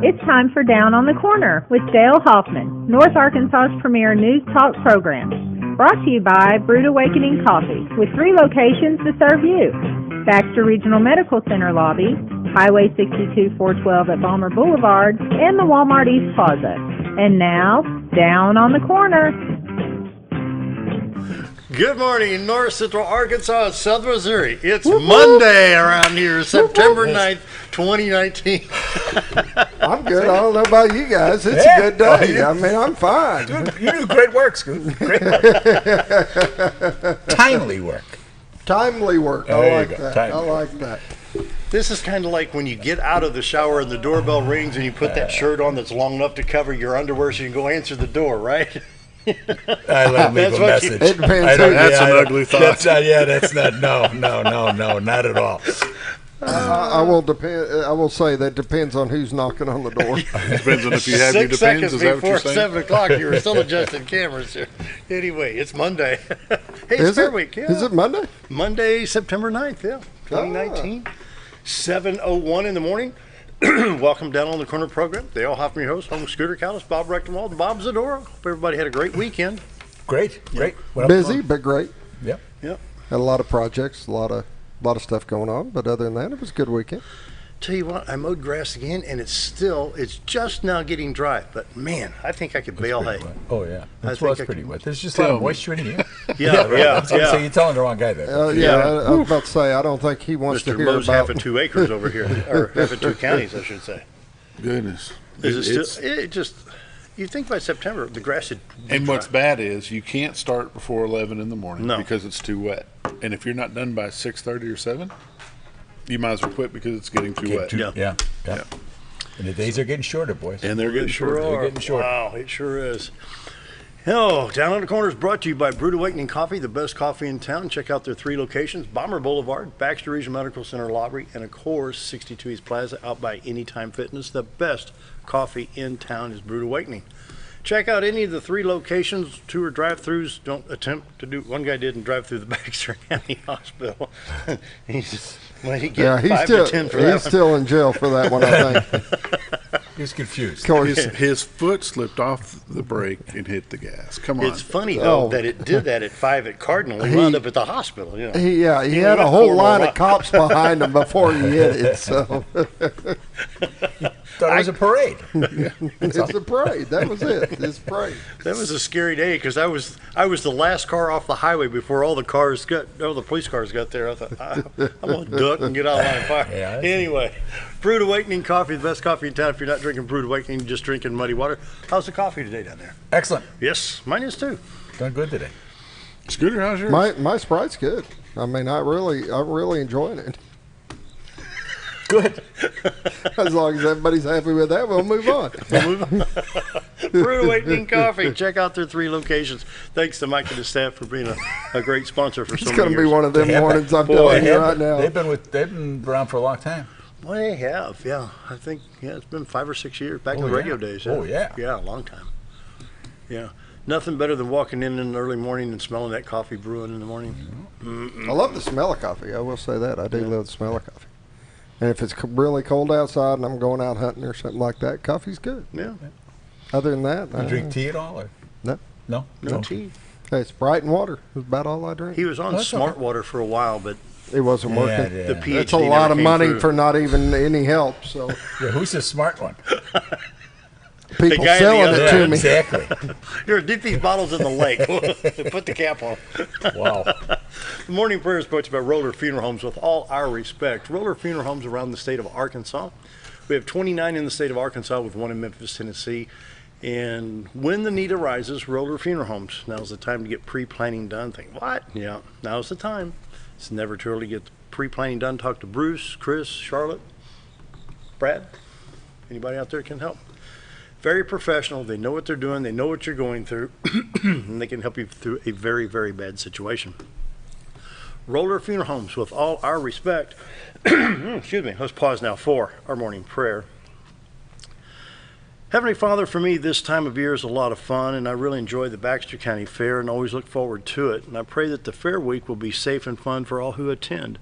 It's time for Down on the Corner with Dale Hoffman, North Arkansas's premier news talk program. Brought to you by Brewed Awakening Coffee, with 3 locations to serve you. Baxter Regional Medical Center lobby, Highway 62 412 at Balmer Boulevard, and the Walmart East Plaza. And now, Down on the Corner. Good morning, North Central Arkansas and South Missouri. It's Monday around here, September 9th, 2019. I'm good. I don't know about you guys. It's a good day. I mean, I'm fine. You do great work, Scoot. Great work. Timely work. Timely work. I like that. I like that. This is kind of like when you get out of the shower and the doorbell rings and you put that shirt on that's long enough to cover your underwear so you can go answer the door, right? I let him leave a message. It depends. That's an ugly thought. That's not. No, not at all. I will say that depends on who's knocking on the door. Depends on if you have your 6 depends. seconds Is that what you're before saying? 7 o'clock, you were still adjusting cameras here. Anyway, it's Monday. Hey, it's Fair Week. Yeah. Is it Monday? Monday, September 9th, 2019. 7:01 in the morning. Welcome Down on the Corner program. They all have me your host, home Scooter Callis, Bob Rectenwald, and Bob Zdora. Hope everybody had a great weekend. Great. Busy, but great. Yep. Yep. Had a lot of projects, a lot of stuff going on. But other than that, it was a good weekend. Tell you what, I mowed grass again, and it's just now getting dry. But man, I think I could bale hay. Oh yeah, that's pretty wet. There's just a lot of moisture in here. Yeah. So you're telling the wrong guy there. I was about to say, I don't think he wants to Mr. hear Mo's about. half of 2 acres over here, or half of 2 counties, I should say. Goodness. You think by September the grass should. And what's bad is you can't start before 11 in the morning because it's too wet. And if you're not done by 6:30 or 7, you might as well quit because it's getting too wet. Yeah. And the days are getting shorter, boys. And they're getting shorter. They're getting shorter. Wow, it sure is. Down on the Corner is brought to you by Brewed Awakening Coffee, the best coffee in town. Check out their 3 locations: Balmer Boulevard, Baxter Regional Medical Center lobby, and of course 62 East Plaza out by Anytime Fitness. The best coffee in town is Brewed Awakening. Check out any of the 3 locations. Tour drive-throughs. Don't attempt to do. One guy didn't drive through the Baxter County Hospital. He's 5 to 10 for that. He's still in jail for that one, I think. He's confused. His foot slipped off the brake and hit the gas. Come on. It's funny though that it did that at 5 at Cardinal. He wound up at the hospital. He had a whole line of cops behind him before he hit it. So Thought it was a parade. It's a parade. That was it. It's a parade. That was a scary day because I was the last car off the highway before all the police cars got there. I thought I'm gonna duck and get out of line of fire. Yeah, anyway, Brewed Awakening Coffee, the best coffee in town. If you're not drinking Brewed Awakening, you're just drinking muddy water. How's the coffee today down there? Excellent. Yes, mine is too. Done good today. Scooter, how's yours? My Sprite's good. I mean, I'm really enjoying it. Good. As long as everybody's happy with that, we'll move on. Brewed Awakening Coffee. Check out their 3 locations. Thanks to Mike and his staff for being a great sponsor for so many years. It's going to be one of them mornings I'm telling you right now. They've been around for a long time. Well, they have, yeah. I think, it's been 5 or 6 years back in the radio days. Yeah. Oh, yeah. Yeah, a long time. Yeah. Nothing better than walking in the early morning and smelling that coffee brewing in the morning. I love the smell of coffee. I will say that. I do love the smell of coffee. And if it's really cold outside and I'm going out hunting or something like that, coffee's good. Yeah. Other than that, You drink tea at all? Or? No. No tea. Hey, Sprite and water is about all I drink. He was on Smart Water for a while, but it wasn't working. the PhD That's a lot of money through. for not even any help. So Who's the smart one? people guy selling it to me. Exactly. Here, dip these bottles in the lake. Put the cap on. Wow. The morning prayer is brought to you by Roller Funeral Homes. With all our respect, Roller Funeral Homes around the state of Arkansas. We have 29 in the state of Arkansas with 1 in Memphis, Tennessee. And when the need arises, Roller Funeral Homes. Now's the time to get pre-planning done. Think, what? Yeah, now's the time. It's never too early to get the pre-planning done. Talk to Bruce, Chris, Charlotte, Brad. Anybody out there can help. Very professional. They know what they're doing. They know what you're going through. And they can help you through a very, very bad situation. Roller Funeral Homes, with all our respect. Excuse me. Let's pause now for our morning prayer. Heavenly Father, for me, this time of year is a lot of fun, and I really enjoy the Baxter County Fair and always look forward to it. And I pray that the fair week will be safe and fun for all who attend.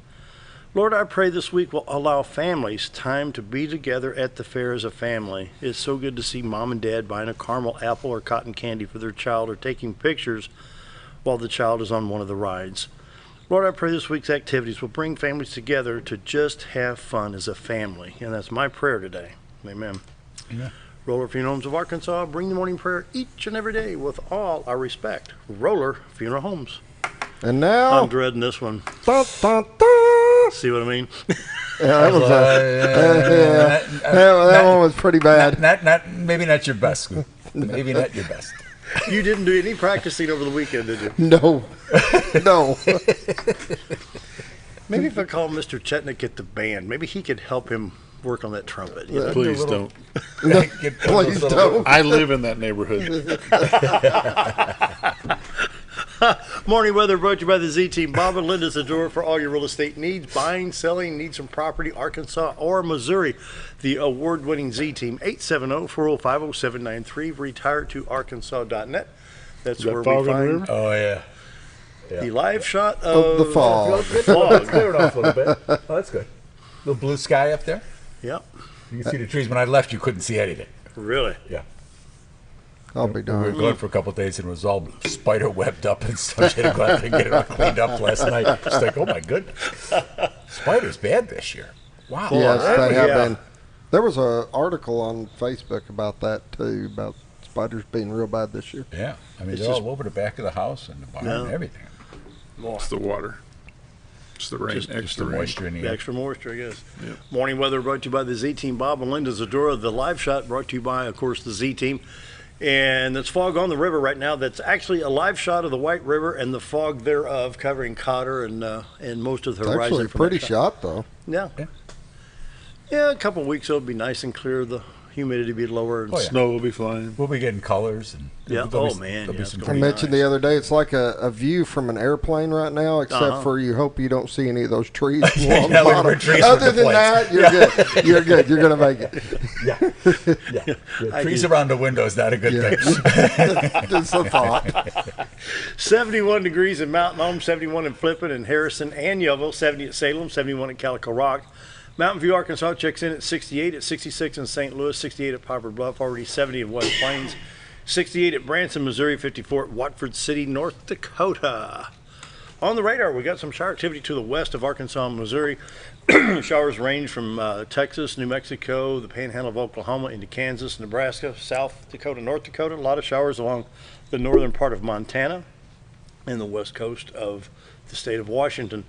Lord, I pray this week will allow families time to be together at the fair as a family. It's so good to see mom and dad buying a caramel apple or cotton candy for their child or taking pictures while the child is on one of the rides. Lord, I pray this week's activities will bring families together to just have fun as a family. And that's my prayer today. Amen. Yeah. Roller Funeral Homes of Arkansas, bring the morning prayer each and every day with all our respect. Roller Funeral Homes. And now, I'm dreading this one. dun, dun, dun. See what I mean? Yeah, that was that one was pretty bad. Maybe not your best. Maybe not your best. You didn't do any practicing over the weekend, did you? No, no. Maybe if I call Mr. Chetnick at the band, maybe he could help him work on that trumpet. You know? Please don't. Please don't. I live in that neighborhood. Morning weather brought to you by the Z Team. Bob and Linda Zdora for all your real estate needs, buying, selling, need some property, Arkansas or Missouri. The award-winning Z Team, 870-405-0793, retirettoarkansas.net. That's where we find Oh, yeah. the live shot of The fog. fog. Clear it off a little bit. Oh, that's good. Little blue sky up there. Yep, You can see the trees. When I left, you couldn't see anything. really. Yeah. I'll be We were darned. gone for a couple of days and it was all spider webbed up and stuff. You had to go out there and get it all cleaned up last night. It's like, oh my goodness. Spiders bad this year. Wow. Yes, they have Yeah. been. There was an article on Facebook about that too, about spiders being real bad this year. Yeah. I mean, It's they're just- all over the back of the house and the barn Yeah. and everything. It's the water. It's the rain. Just extra the rain. moisture in the The air. extra moisture, I guess. Yep. Morning weather brought to you by the Z Team. Bob and Linda Zdora. The live shot brought to you by, of course, the Z Team. And there's fog on the river right now. That's actually a live shot of the White River and the fog thereof covering Cotter and most of the It's horizon. actually a from that pretty shot though. Yeah. Yeah. Yeah, a couple of weeks it'll be nice and clear. The humidity be lower. And Oh, yeah. Snow will be flying. We'll be getting colors. And Yeah. there'll Oh, be- man, there'll yeah, be it's some gonna I be pretty- mentioned nice. the other day, it's like a view from an airplane right now, except for you hope you don't see any of those trees. along the Yeah, look bottom. for trees Other with the than that, plates. you're good. You're good. You're gonna make it. Yeah. Yeah. Trees around the window is not a good Yeah. thing. Just a thought. 71 degrees in Mountain Home, 71 in Flippin and Harrison and Yeovil, 70 at Salem, 71 at Calico Rock. Mountain View, Arkansas checks in at 68, at 66 in St. Louis, 68 at Poplar Bluff, already 70 in West Plains, 68 at Branson, Missouri, 54 at Watford City, North Dakota. On the radar, we got some shower activity to the west of Arkansas and Missouri. Showers range from Texas, New Mexico, the panhandle of Oklahoma into Kansas, Nebraska, South Dakota, North Dakota. A lot of showers along the northern part of Montana and the west coast of the state of Washington.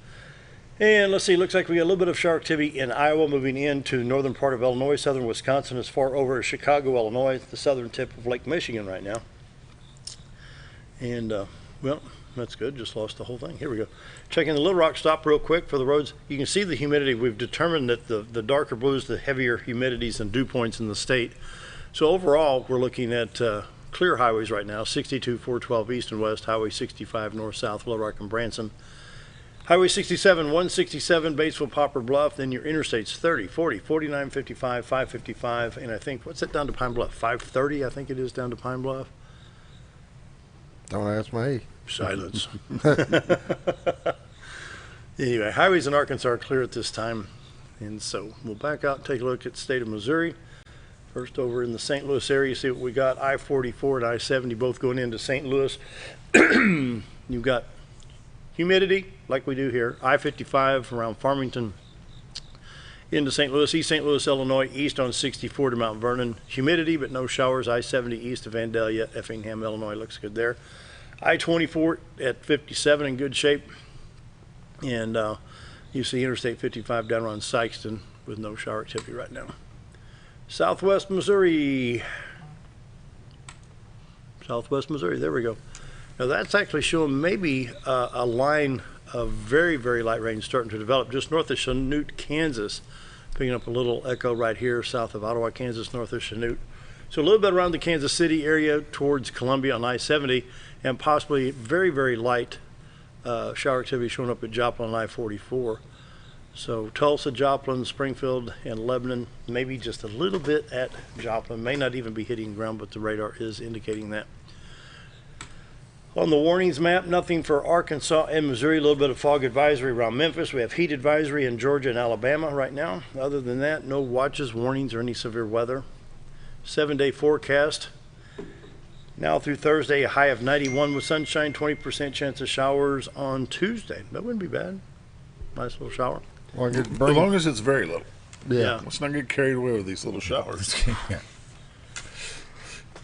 And let's see, looks like we got a little bit of shower activity in Iowa, moving into northern part of Illinois, southern Wisconsin, as far over as Chicago, Illinois, the southern tip of Lake Michigan right now. And, well, that's good. Just lost the whole thing. Here we go. Checking the Little Rock stop real quick for the roads. You can see the humidity. We've determined that the darker blues, the heavier humidities and dew points in the state. So overall, we're looking at clear highways right now, 62, 412 east and west, Highway 65 north, south, Little Rock and Branson. Highway 67, 167, Batesville, Poplar Bluff, then your interstates 30, 40, 49, 55, 555, and I think, what's that down to Pine Bluff? 530, I think it is down to Pine Bluff. Don't ask me. Silence. Anyway, highways in Arkansas are clear at this time, and so we'll back out and take a look at the state of Missouri. First over in the St. Louis area, see what we got. I-44 and I-70 both going into St. Louis. You've got humidity, like we do here. I-55 around Farmington into St. Louis, East St. Louis, Illinois, east on 64 to Mount Vernon. Humidity, but no showers. I-70 east of Vandalia, Effingham, Illinois. Looks good there. I-24 at 57 in good shape. And you see Interstate 55 down around Sykeston with no shower activity right now. Southwest Missouri. Southwest Missouri, there we go. Now that's actually showing maybe a line of very, very light rain starting to develop just north of Chanute, Kansas. Picking up a little echo right here south of Ottawa, Kansas, north of Chanute. So a little bit around the Kansas City area towards Columbia on I-70, and possibly very, very light shower activity showing up at Joplin on I-44. So Tulsa, Joplin, Springfield, and Lebanon, maybe just a little bit at Joplin. May not even be hitting ground, but the radar is indicating that. On the warnings map, nothing for Arkansas and Missouri. A little bit of fog advisory around Memphis. We have heat advisory in Georgia and Alabama right now. Other than that, no watches, warnings, or any severe weather. 7-day forecast. Now through Thursday, a high of 91 with sunshine, 20% chance of showers on Tuesday. That wouldn't be bad. Nice little shower. As long as it's very little. Yeah. Let's not get carried away with these little showers. Yeah.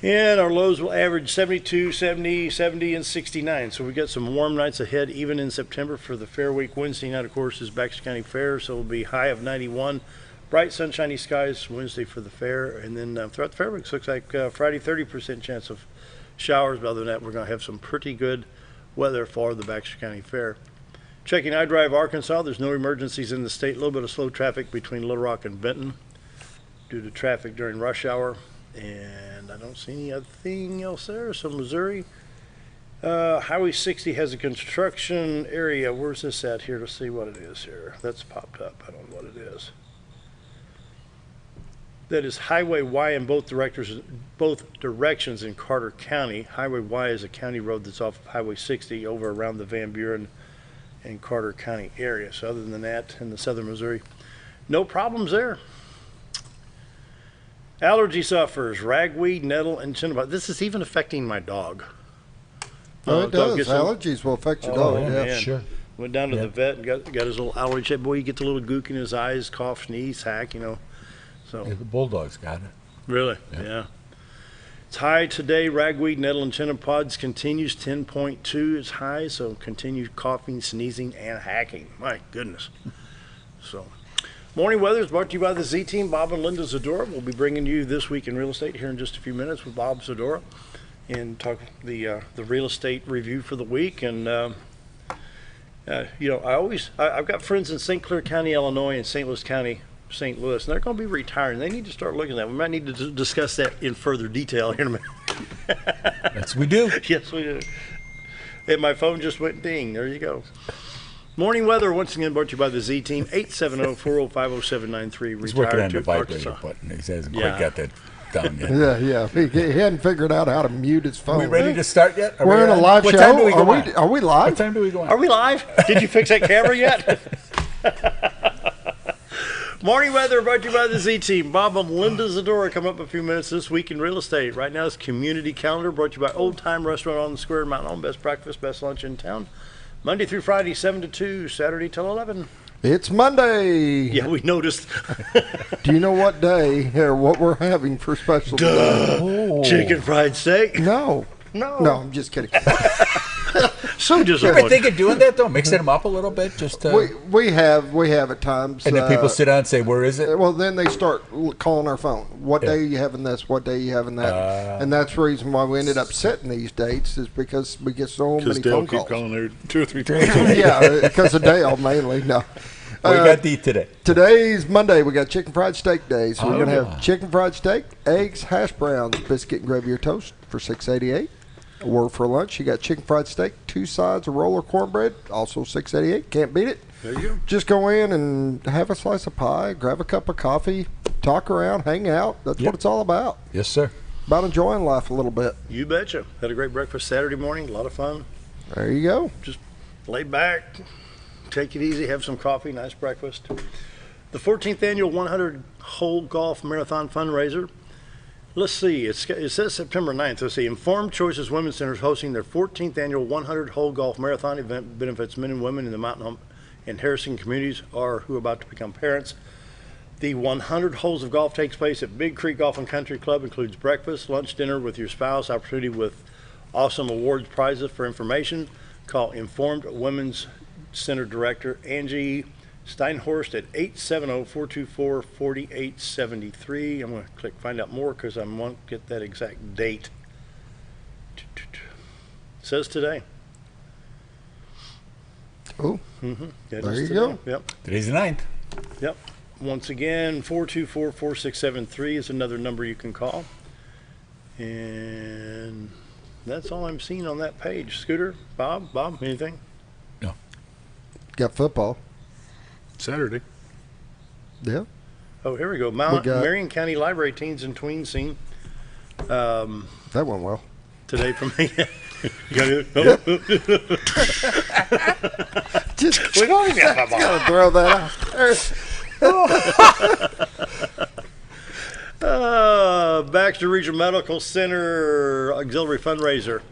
And our lows will average 72, 70, 70, and 69. So we got some warm nights ahead, even in September for the Fair Week. Wednesday night, of course, is Baxter County Fair, so it'll be high of 91. Bright, sunshiny skies Wednesday for the fair. And then throughout the Fair Week, looks like Friday, 30% chance of showers. But other than that, we're going to have some pretty good weather for the Baxter County Fair. Checking I-Drive Arkansas, there's no emergencies in the state. A little bit of slow traffic between Little Rock and Benton due to traffic during rush hour. And I don't see any other thing else there. So Missouri, Highway 60 has a construction area. Where's this at here? Let's see what it is here. That's popped up. I don't know what it is. That is Highway Y in both directions in Carter County. Highway Y is a county road that's off of Highway 60 over around the Van Buren and Carter County area. So other than that, in the southern Missouri, no problems there. Allergy sufferers, ragweed, nettle, and cinnamon. This is even affecting my dog. Oh, it Dog does. gets a- Allergies will affect your Oh, dog. Yeah. man. Sure. Went down to Yeah. the vet and got his little allergy check. Boy, you get the little gook in his eyes, cough, sneeze, hack, So Yeah, the Bulldogs got it. really, Yeah. yeah. It's high today. Ragweed, nettle, and chinnopods continues 10.2 is high. So continued coughing, sneezing, and hacking. My goodness. So. Morning weather is brought to you by the Z Team, Bob and Linda Zdora. We'll be bringing you This Week in Real Estate here in just a few minutes with Bob Zdora and talk the real estate review for the week. And I've got friends in St. Clair County, Illinois, and St. Louis County, St. Louis, and they're going to be retiring. They need to start looking at that. We might need to discuss that in further detail here in a minute. That's what we do. Yes, we do. And my phone just went ding. There you go. Morning weather, once again, brought to you by the Z Team, 870-405-0793. He's working on the Retired to vibrator Arkansas. button. He hasn't Yeah. quite got that down yet. Yeah. He hadn't figured out how to mute his phone. Are we ready to start yet? Are We're we in a on? live What show. time do we go on? Are we live? What time do we go on? Are we live? Did you fix that camera yet? Morning weather brought to you by the Z Team. Bob and Linda Zdora come up in a few minutes This Week in Real Estate. Right now it's Community Calendar brought to you by Old Time Restaurant on the Square in Mountain Home. Best breakfast, best lunch in town. Monday through Friday, 7 to 2, Saturday till 11. It's Monday. Yeah, we noticed. Do you know what day or what we're having for special today? Oh. Chicken fried steak. No. No. No, I'm just kidding. So You ever disappointed. think of doing that though? Mixing them up a little bit, just to, we have at times. and then people sit down and say, "Where is it?" Well, then they start calling our phone. What Yeah. day are you having this? What day are you having that? And that's the reason why we ended up setting these dates is because we get so Because many Dale phone keep calls. calling her 2 or 3 times. Yeah, because of Dale mainly. No. What you got to eat today? Today's Monday. We got chicken fried steak day. So we're Oh, gonna yeah. have chicken fried steak, eggs, hash browns, biscuit and gravy or toast for $6.88. Or for lunch, you got chicken fried steak, 2 sides of roller cornbread, also $6.88. Can't beat it. There you go. Just go in and have a slice of pie, grab a cup of coffee, talk around, hang out. That's Yep. what it's all about. Yes, sir. About enjoying life a little bit. You betcha. Had a great breakfast Saturday morning. A lot of fun. There you go. Lay back, take it easy, have some coffee, nice breakfast. The 14th annual 100 Hole Golf Marathon fundraiser. Let's see, it says September 9th. Let's see, Informed Choices Women's Center is hosting their 14th annual 100 Hole Golf Marathon event. Benefits men and women in the Mountain Home and Harrison communities who are about to become parents. The 100 holes of golf takes place at Big Creek Golf and Country Club. Includes breakfast, lunch, dinner with your spouse, opportunity with awesome awards, prizes. For information, call Informed Women's Center Director Angie Steinhorst at 870-424-4873. I'm going to click find out more because I want to get that exact date. It says today. Oh, There you go. Yep. Today's the 9th. Yep. Once again, 424-4673 is another number you can call. And that's all I'm seeing on that page. Scooter, Bob, anything? got football. Saturday. Yeah. Oh, here we go. got- Marion County Library Teens and Tweens scene That went well. today from me. Just We don't even have a gotta throw that out there. Baxter Regional Medical Center Auxiliary Fundraiser,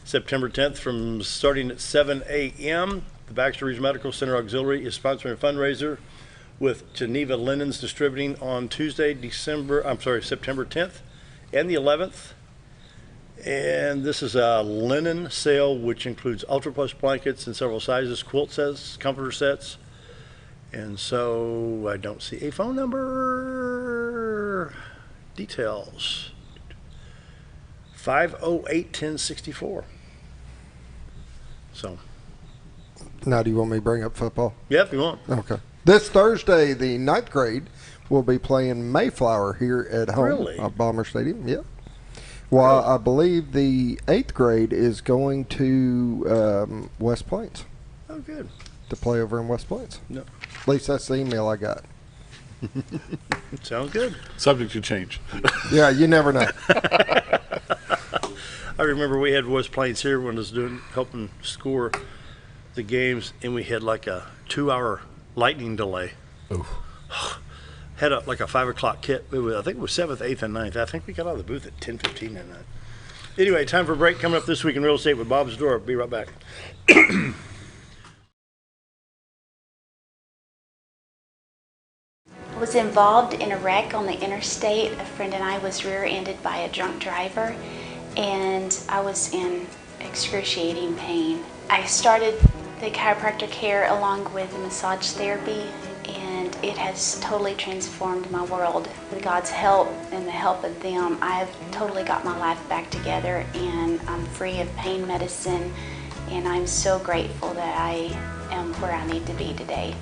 September 10th starting at 7 a.m. The Baxter Regional Medical Center Auxiliary is sponsoring a fundraiser with Geneva Linens Distributing on Tuesday, September 10th and the 11th. And this is a linen sale which includes Ultra Plus blankets in several sizes, quilt sets, comforter sets. And so I don't see a phone number. Details. 508-1064. So. Now, do you want me to bring up football? Yeah, if you want. Okay. This Thursday, the 9th grade will be playing Mayflower here at home. Really? At Bomber Stadium. Yeah. Well, I believe the 8th grade is going to West Plains. Oh, good. To play over in West Plains. No. At least that's the email I got. Sounds good. Subject to change. Yeah, you never know. I remember we had West Plains here when I was helping score the games, and we had like a 2-hour lightning delay. Oof. Had like a 5 o'clock kit. I think it was 7th, 8th, and 9th. I think we got out of the booth at 10:15 that night. Anyway, time for a break. Coming up this week in real estate with Bob Zdora. Be right back. I was involved in a wreck on the interstate. A friend and I was rear-ended by a drunk driver, and I was in excruciating pain. I started the chiropractor care along with the massage therapy, and it has totally transformed my world. With God's help and the help of them, I have totally got my life back together, and I'm free of pain medicine, and I'm so grateful that I am where I need to be today.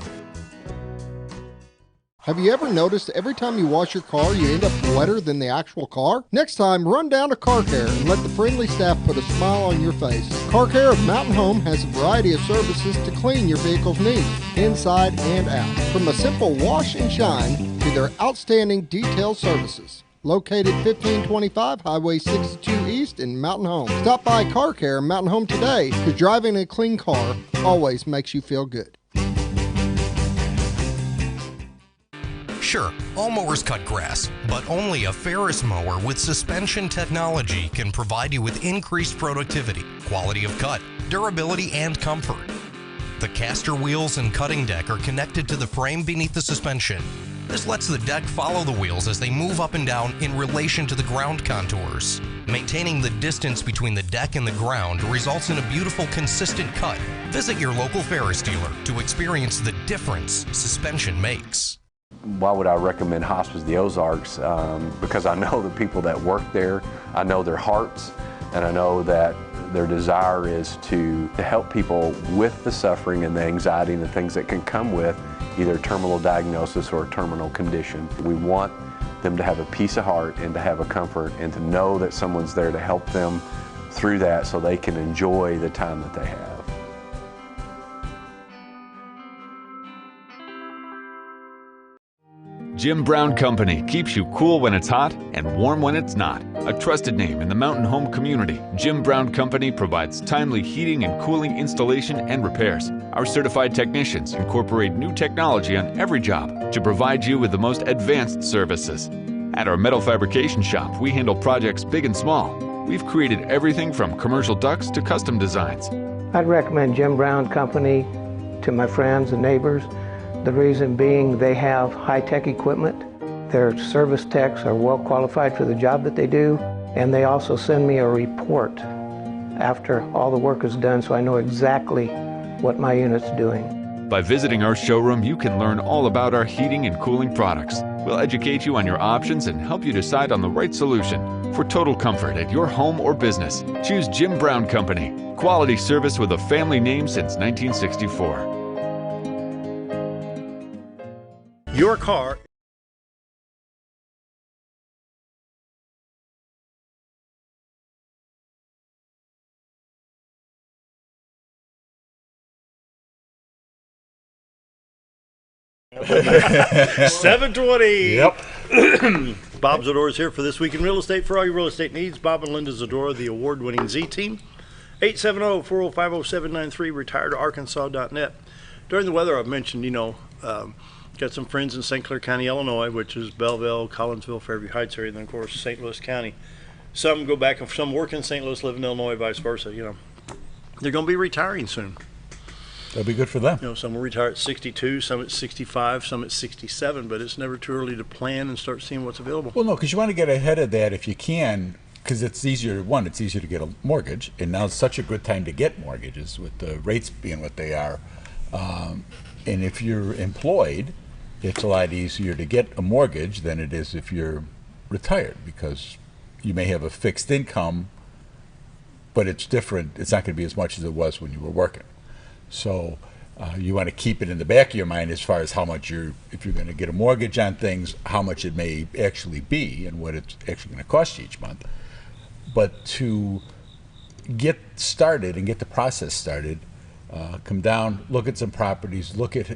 Have you ever noticed every time you wash your car, you end up wetter than the actual car? Next time, run down to Car Care and let the friendly staff put a smile on your face. Car Care of Mountain Home has a variety of services to clean your vehicle's needs, inside and out. From a simple wash and shine to their outstanding detail services. Located 1525 Highway 62 East in Mountain Home. Stop by Car Care in Mountain Home today, because driving a clean car always makes you feel good. Sure, all mowers cut grass, but only a Ferris mower with suspension technology can provide you with increased productivity, quality of cut, durability, and comfort. The caster wheels and cutting deck are connected to the frame beneath the suspension. This lets the deck follow the wheels as they move up and down in relation to the ground contours. Maintaining the distance between the deck and the ground results in a beautiful, consistent cut. Visit your local Ferris dealer to experience the difference suspension makes. Why would I recommend Hospice the Ozarks? Because I know the people that work there, I know their hearts, and I know that their desire is to help people with the suffering and the anxiety and the things that can come with either terminal diagnosis or a terminal condition. We want them to have a peace of heart and to have a comfort and to know that someone's there to help them through that so they can enjoy the time that they have. Jim Brown Company keeps you cool when it's hot and warm when it's not. A trusted name in the mountain home community, Jim Brown Company provides timely heating and cooling installation and repairs. Our certified technicians incorporate new technology on every job to provide you with the most advanced services. At our metal fabrication shop, we handle projects big and small. We've created everything from commercial ducts to custom designs. I'd recommend Jim Brown Company to my friends and neighbors. The reason being they have high-tech equipment. Their service techs are well qualified for the job that they do, and they also send me a report after all the work is done so I know exactly what my unit's doing. By visiting our showroom, you can learn all about our heating and cooling products. We'll educate you on your options and help you decide on the right solution. For total comfort at your home or business, choose Jim Brown Company. Quality service with a family name since 1964. Your car. $720. Yep. Bob Zadora is here for This Week in Real Estate. For all your real estate needs, Bob and Linda Zadora, the award-winning Z-Team, 870-405-0793, retiredarkansas.net. During the weather, I've mentioned, got some friends in St. Clair County, Illinois, which is Belleville, Collinsville, Fairview Heights area, and then, of course, St. Louis County. Some go back, and some work in St. Louis, live in Illinois, vice versa. They're going to be retiring soon. That'll be good for them. Some will retire at 62, some at 65, some at 67, but it's never too early to plan and start seeing what's available. Well, no, because you want to get ahead of that if you can, because it's easier. One, it's easier to get a mortgage, and now it's such a good time to get mortgages with the rates being what they are. And if you're employed, it's a lot easier to get a mortgage than it is if you're retired, because you may have a fixed income, but it's different. It's not going to be as much as it was when you were working. So you want to keep it in the back of your mind as far as how much if you're going to get a mortgage on things, how much it may actually be and what it's actually going to cost you each month. But to get started and get the process started, come down, look at some properties, look at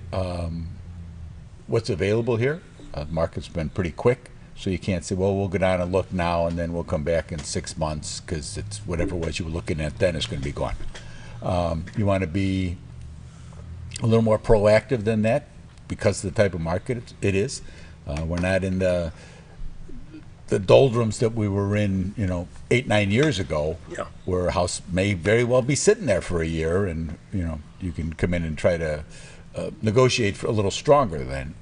what's available here. The market's been pretty quick, so you can't say, well, we'll go down and look now and then we'll come back in 6 months, because it's whatever it was you were looking at then is going to be gone. You want to be a little more proactive than that because of the type of market it is. We're not in the doldrums that we were in, 8-9 years ago, where a house may very well be sitting there for a year, and you can come in and try to negotiate for a little stronger. Then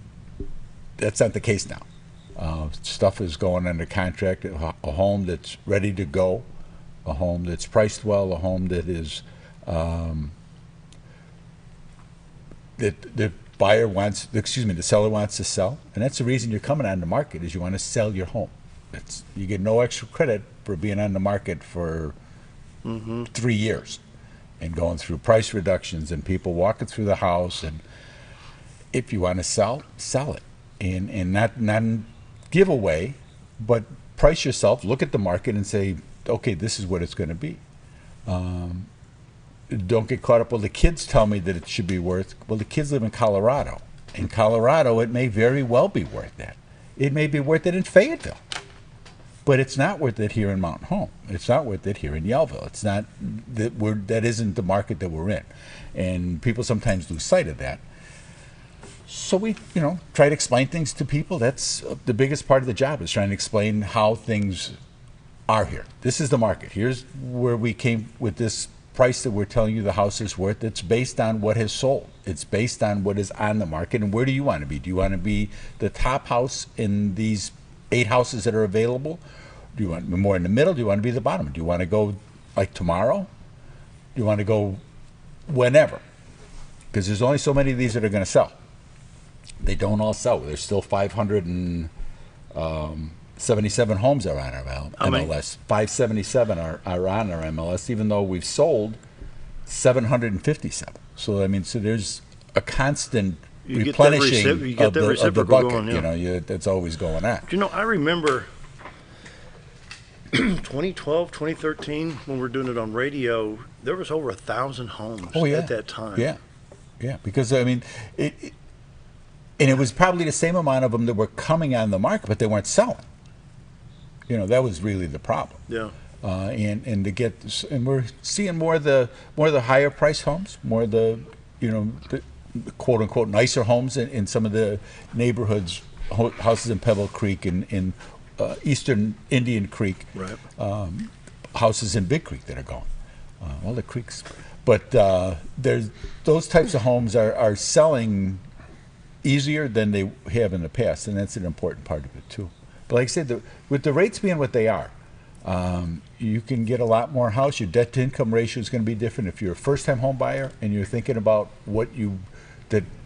that's not the case now. Stuff is going under contract. A home that's ready to go, a home that's priced well, a home that is that the seller wants to sell, and that's the reason you're coming on the market, is you want to sell your home. You get no extra credit for being on the market for 3 years and going through price reductions and people walking through the house. And if you want to sell it, and not give away, but price yourself. Look at the market and say, okay, this is what it's going to be. Don't get caught up. Well, the kids tell me that it should be worth. Well, the kids live in Colorado. In Colorado, it may very well be worth that. It may be worth it in Fayetteville, but it's not worth it here in Mountain Home. It's not worth it here in Yellville. It's not that isn't the market that we're in, and people sometimes lose sight of that. So we, try to explain things to people. That's the biggest part of the job, is trying to explain how things are here. This is the market. Here's where we came with this price that we're telling you the house is worth. It's based on what has sold. It's based on what is on the market. And where do you want to be? Do you want to be the top house in these 8 houses that are available? Do you want to be more in the middle? Do you want to be the bottom? Do you want to go like tomorrow? Do you want to go whenever? Because there's only so many of these that are going to sell. They don't all sell. There's still 577 homes are on our MLS. 577 are on our MLS, even though we've sold 757. So there's a constant replenishing of the bucket. Going, that's always going on. I remember 2012, 2013, when we were doing it on radio, there was over 1,000 homes at that time. Yeah, because and it was probably the same amount of them that were coming on the market, but they weren't selling. That was really the problem. Yeah. And to get, and we're seeing more of the higher price homes, more of the the quote unquote nicer homes in some of the neighborhoods, houses in Pebble Creek and in Eastern Indian Creek, right. Houses in Big Creek that are going. All the creeks, but there's those types of homes are selling easier than they have in the past, and that's an important part of it too. But like I said, with the rates being what they are, you can get a lot more house. Your debt to income ratio is going to be different if you're a first-time home buyer and you're thinking about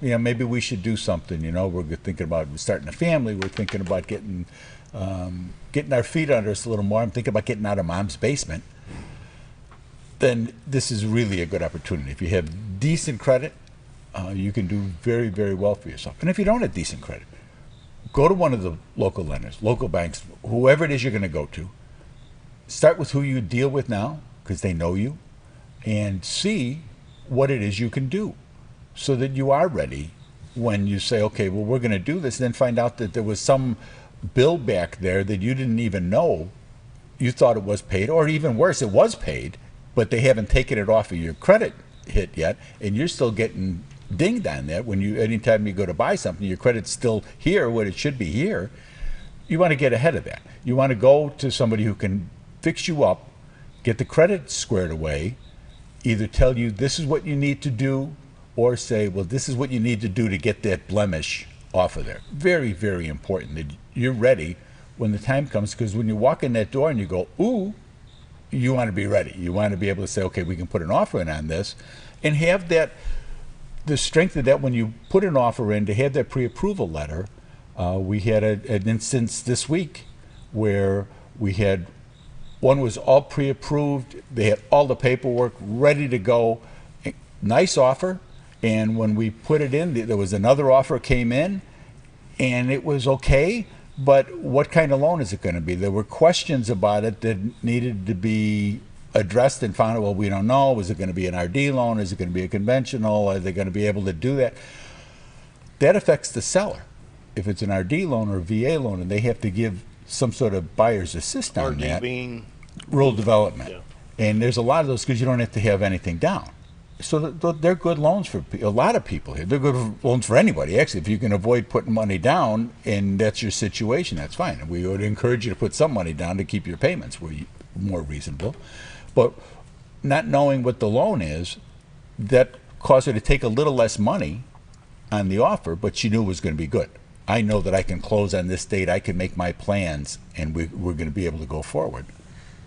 maybe we should do something. We're thinking about starting a family. We're thinking about getting our feet under us a little more. I'm thinking about getting out of mom's basement. Then this is really a good opportunity. If you have decent credit, you can do very, very well for yourself. And if you don't have decent credit, go to one of the local lenders, local banks, whoever it is you're going to go to. Start with who you deal with now, because they know you, and see what it is you can do so that you are ready when you say, okay, well, we're going to do this, and then find out that there was some bill back there that you didn't even know. You thought it was paid, or even worse, it was paid, but they haven't taken it off of your credit hit yet, and you're still getting dinged on that anytime you go to buy something, your credit's still here when it should be here. You want to get ahead of that. You want to go to somebody who can fix you up, get the credit squared away, either tell you this is what you need to do, or say, well, this is what you need to do to get that blemish off of there. Very, very important that you're ready when the time comes, because when you walk in that door and you go, ooh, you want to be ready. You want to be able to say, okay, we can put an offer in on this, and have that, the strength of that when you put an offer in, to have that pre-approval letter. We had an instance this week where we had one was all pre-approved. They had all the paperwork ready to go. Nice offer. And when we put it in, there was another offer came in, and it was okay, but what kind of loan is it going to be? There were questions about it that needed to be addressed and found out, well, we don't know. Is it going to be an RD loan? Is it going to be a conventional? Are they going to be able to do that? That affects the seller. If it's an RD loan or a VA loan, and they have to give some sort of buyer's assist on RD that. being Rural development. Yeah. And there's a lot of those because you don't have to have anything down. So they're good loans for a lot of people here. They're good loans for anybody, actually. If you can avoid putting money down and that's your situation, that's fine. And we would encourage you to put some money down to keep your payments more reasonable. But not knowing what the loan is, that caused her to take a little less money on the offer, but she knew it was going to be good. I know that I can close on this date, I can make my plans, and we're going to be able to go forward.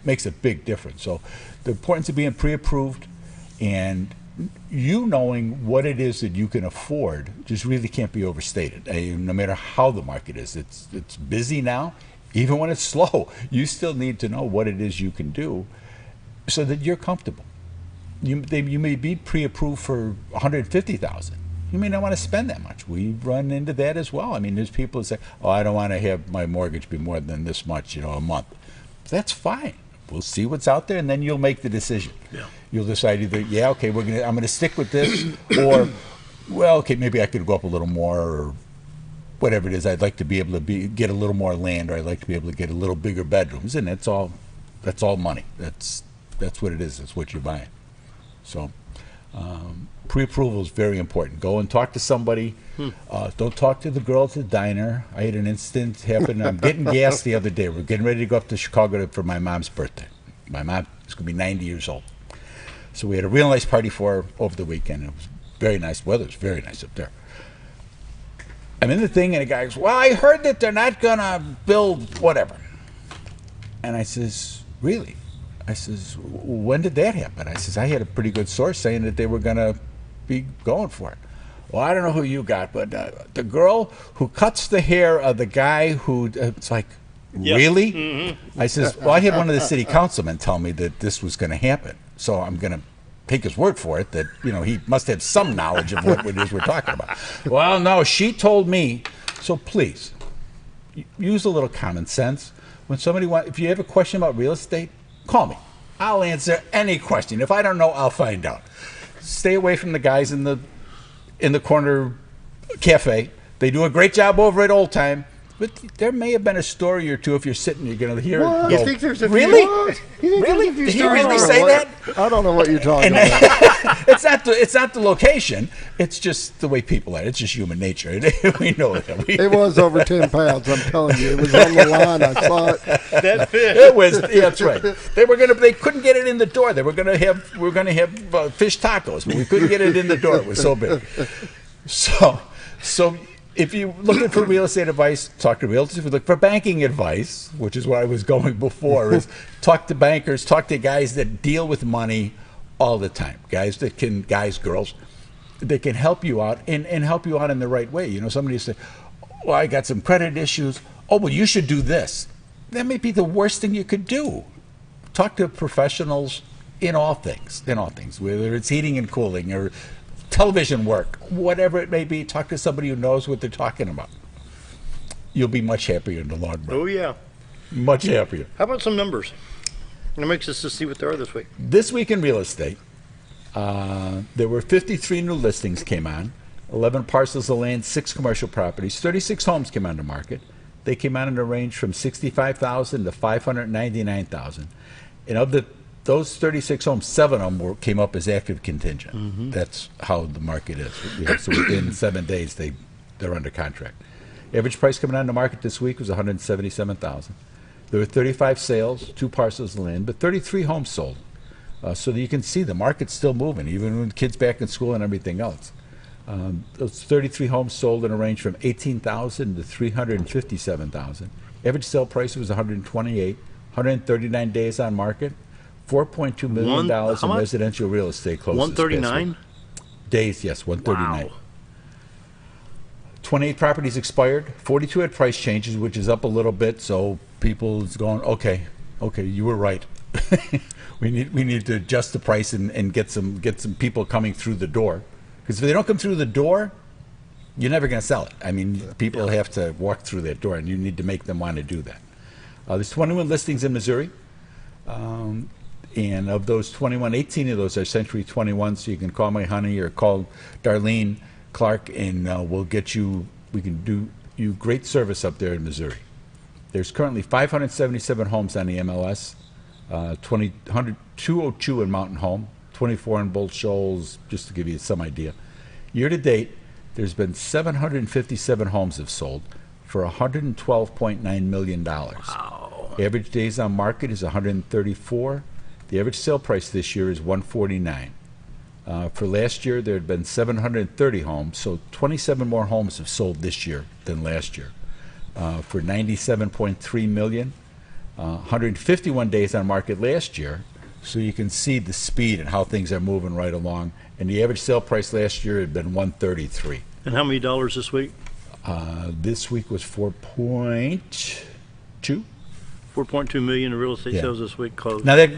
Makes a big difference. So the importance of being pre-approved and you knowing what it is that you can afford just really can't be overstated. No matter how the market is, it's busy now. Even when it's slow, you still need to know what it is you can do so that you're comfortable. You may be pre-approved for $150,000. You may not want to spend that much. We run into that as well. I mean, there's people that say, "Oh, I don't want to have my mortgage be more than this much, a month." That's fine. We'll see what's out there, and then you'll make the decision. Yeah. You'll decide either, yeah, okay, I'm going to stick with this, or, well, okay, maybe I could go up a little more, or whatever it is. I'd like to be able to get a little more land, or I'd like to be able to get a little bigger bedrooms, and that's all money. That's what it is. That's what you're buying. So pre-approval is very important. Go and talk to somebody. Don't talk to the girl at the diner. I had an incident happen. I'm getting gas the other day. We're getting ready to go up to Chicago for my mom's birthday. My mom is going to be 90 years old. So we had a real nice party for her over the weekend. It was very nice. Weather was very nice up there. I'm in the thing, and the guy goes, "Well, I heard that they're not going to build whatever." And I says, "Really?" I says, "When did that happen?" I says, "I had a pretty good source saying that they were going to be going for it." "Well, I don't know who you got, but the girl who cuts the hair of the guy who," it's like, really? Mm-hmm. I says, "Well, I had one of the city councilmen tell me that this was going to happen, so I'm going to take his word for it that, he must have some knowledge of what it is we're talking about." "Well, no, she told me." So please, use a little common sense. When if you have a question about real estate, call me. I'll answer any question. If I don't know, I'll find out. Stay away from the guys in the corner cafe. They do a great job over at Old Time, but there may have been a story or two if you're sitting. You're going to hear. What? Go, You think there's a few? Really? What? Really? Did he really say that? I don't know what you're talking about. It's not the location. It's just the way people are. It's just human nature. We know that. It was over 10 pounds. I'm telling you, it was on the line. I saw it. That fish. It was. Yeah, that's right. They couldn't get it in the door. We were going to have fish tacos, but we couldn't get it in the door. It was so big. So if you're looking for real estate advice, talk to realtors. If you look for banking advice, which is where I was going before, is talk to bankers, talk to guys that deal with money all the time. Girls, that can help you out and help you out in the right way. Somebody say, "Well, I got some credit issues." "Oh, well, you should do this." That may be the worst thing you could do. Talk to professionals in all things, whether it's heating and cooling or television work, whatever it may be. Talk to somebody who knows what they're talking about. You'll be much happier in the long run. Oh, yeah. Much happier. How about some numbers? It makes us to see what they are this week. This week in real estate, there were 53 new listings came on, 11 parcels of land, 6 commercial properties, 36 homes came on the market. They came out in a range from $65,000 to $599,000. And of the those 36 homes, 7 of them came up as active contingent. That's how the market is. So within 7 days, they're under contract. Average price coming on the market this week was $177,000. There were 35 sales, 2 parcels of land, but 33 homes sold. So that you can see the market's still moving, even with kids back in school and everything else. Those 33 homes sold in a range from $18,000 to $357,000. Average sale price was $128,000. 139 days on market. $4.2 million in residential real estate closed. 139 days, yes, 139. Wow. 28 properties expired. 42 had price changes, which is up a little bit. So people's going, okay, you were right. we need to adjust the price and get some people coming through the door. Because if they don't come through the door, you're never going to sell it. I mean, people have to walk through that door, and you need to make them want to do that. There's 21 listings in Missouri. And of those 21, 18 of those are Century 21, so you can call my honey or call Darlene Clark, and we can do you great service up there in Missouri. There's currently 577 homes on the MLS, 202 in Mountain Home, 24 in Bolt Shoals, just to give you some idea. Year to date, there's been 757 homes have sold for $112.9 million. Wow. Average days on market is 134. The average sale price this year is $149. For last year, there had been 730 homes, so 27 more homes have sold this year than last year, for $97.3 million. 151 days on market last year, so you can see the speed and how things are moving right along. And the average sale price last year had been $133. And how many dollars this week? This week was 4.2. 4.2 million in real estate sales this week closed. Now, there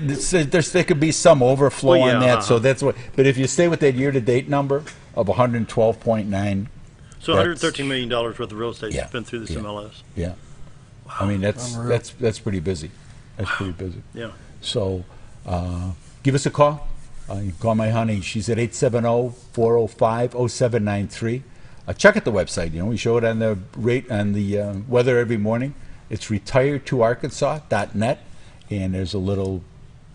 could be some overflow on that, so that's what. But if you stay with that year-to-date number of 112.9, so $113 million worth of real estate has been through this MLS. Yeah, wow. I mean that's pretty busy. That's pretty busy. Yeah. So, give us a call. You can call my honey. She's at 870-405-0793. Check out the website. We show it on the weather every morning. It's retiredtoarkansas.net, and there's a little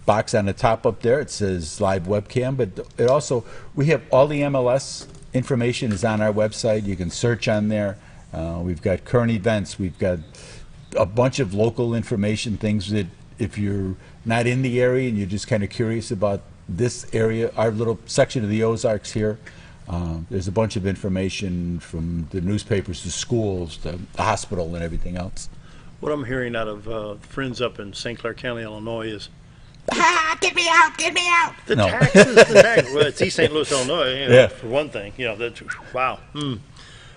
box on the top up there. It says live webcam, but it also, we have all the MLS information is on our website. You can search on there. We've got current events. We've got a bunch of local information, things that if you're not in the area and you're just kind of curious about this area, our little section of the Ozarks here, there's a bunch of information from the newspapers to schools to the hospital and everything else. What I'm hearing out of friends up in St. Clair County, Illinois is, get me out, get me out. Taxes, well, it's East St. Louis, Illinois, for one thing. That's, wow.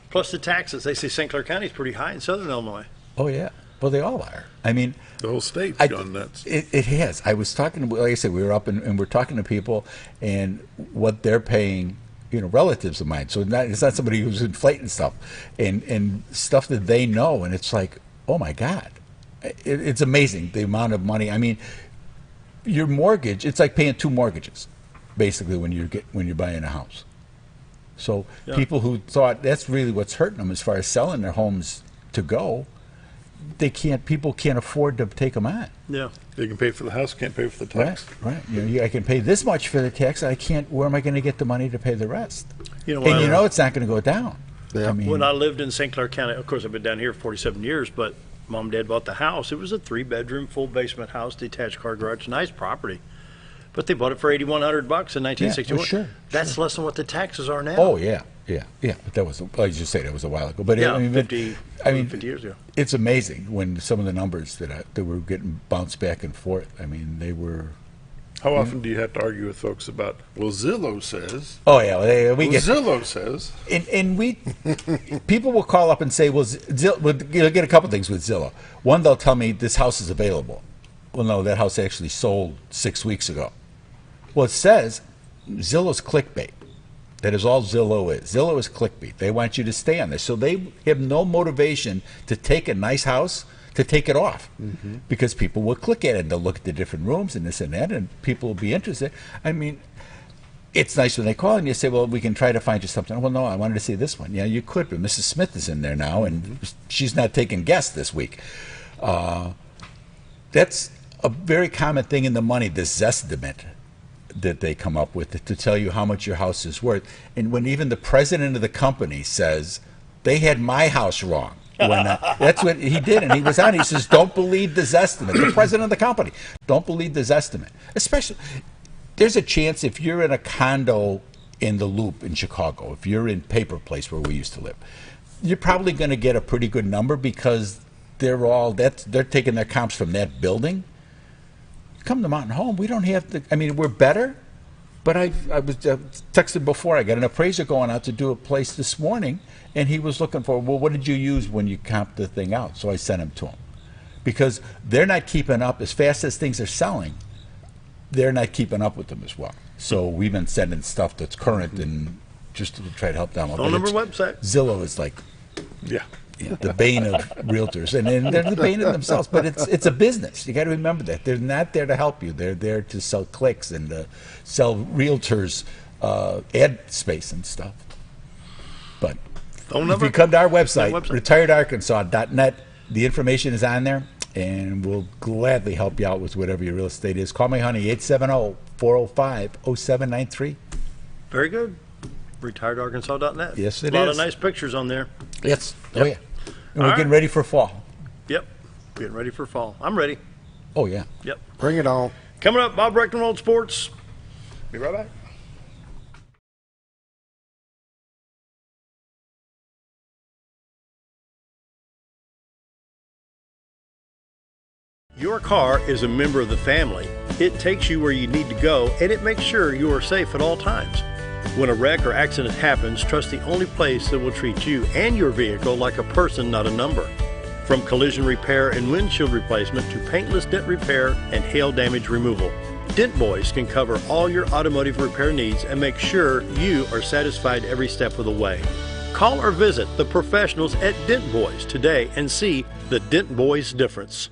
Plus the taxes. They say St. Clair County is pretty high in southern Illinois. Oh, yeah. Well, they all are. I mean, the whole state's gone nuts. It has. I was talking, like I said, we were up and we're talking to people and what they're paying, relatives of mine. So it's not somebody who's inflating stuff and stuff that they know. And it's like, oh my God, it's amazing the amount of money. I mean, your mortgage, it's like paying 2 mortgages, basically, when you're buying a house. So people who thought that's really what's hurting them as far as selling their homes to go, people can't afford to take them on. Yeah. They can pay for the house, can't pay for the tax. Right. I can pay this much for the tax. I can't, where am I going to get the money to pay the rest? It's not going to go down. Yeah. When I lived in St. Clair County, of course, I've been down here 47 years, but Mom and Dad bought the house. It was a 3-bedroom, full basement house, detached car garage, nice property. But they bought it for $8,100 in 1961. Yeah, sure. That's less than what the taxes are now. Oh, yeah. But that was, like you say, that was a while ago. But 50 years ago. It's amazing when some of the numbers that were getting bounced back and forth. I mean, they were. How often do you have to argue with folks about, Zillow says? Oh, yeah. Zillow says. And people will call up and say, we'll get a couple things with Zillow. One, they'll tell me this house is available. Well, no, that house actually sold 6 weeks ago. Well, it says Zillow's clickbait. That is all Zillow is. Zillow is clickbait. They want you to stay on there. So they have no motivation to take a nice house to take it off, because people will click at it and they'll look at the different rooms and this and that, and people will be interested. I mean, it's nice when they call and you say, well, we can try to find you something. Well, no, I wanted to see this one. Yeah, you could, but Mrs. Smith is in there now, and she's not taking guests this week. That's a very common thing in the money, the Zestimate that they come up with to tell you how much your house is worth. And when even the president of the company says, they had my house wrong. That's what he did, and he was on. He says, don't believe the Zestimate. The president of the company, don't believe the Zestimate. Especially, there's a chance if you're in a condo in the Loop in Chicago, if you're in Paper Place where we used to live, you're probably going to get a pretty good number because they're taking their comps from that building. Come to Mountain Home, we don't have to. I mean, we're better, but I was texted before. I got an appraiser going out to do a place this morning, and he was looking for, well, what did you use when you comped the thing out? So I sent him to him because they're not keeping up as fast as things are selling. They're not keeping up with them as well. So we've been sending stuff that's current and just to try to help them. Phone number, website. Zillow is like, the bane of realtors, and they're the bane of themselves. But it's a business. You got to remember that they're not there to help you. They're there to sell clicks and sell realtors ad space and stuff. But phone number? If you come to our website, retiredarkansas.net, the information is on there, and we'll gladly help you out with whatever your real estate is. Call me, honey, 870-405-0793. Very good. retiredarkansas.net. Yes, it is. A lot of nice pictures on there. Yes. Yep. Oh, yeah. And we're getting ready for fall. Yep. Getting ready for fall. I'm ready. Oh, yeah. Yep. Bring it on. Coming up, Bob Breckman World Sports. Be right back. Your car is a member of the family. It takes you where you need to go, and it makes sure you are safe at all times. When a wreck or accident happens, trust the only place that will treat you and your vehicle like a person, not a number. From collision repair and windshield replacement to paintless dent repair and hail damage removal, Dent Boys can cover all your automotive repair needs and make sure you are satisfied every step of the way. Call or visit the professionals at Dent Boys today and see the Dent Boys difference.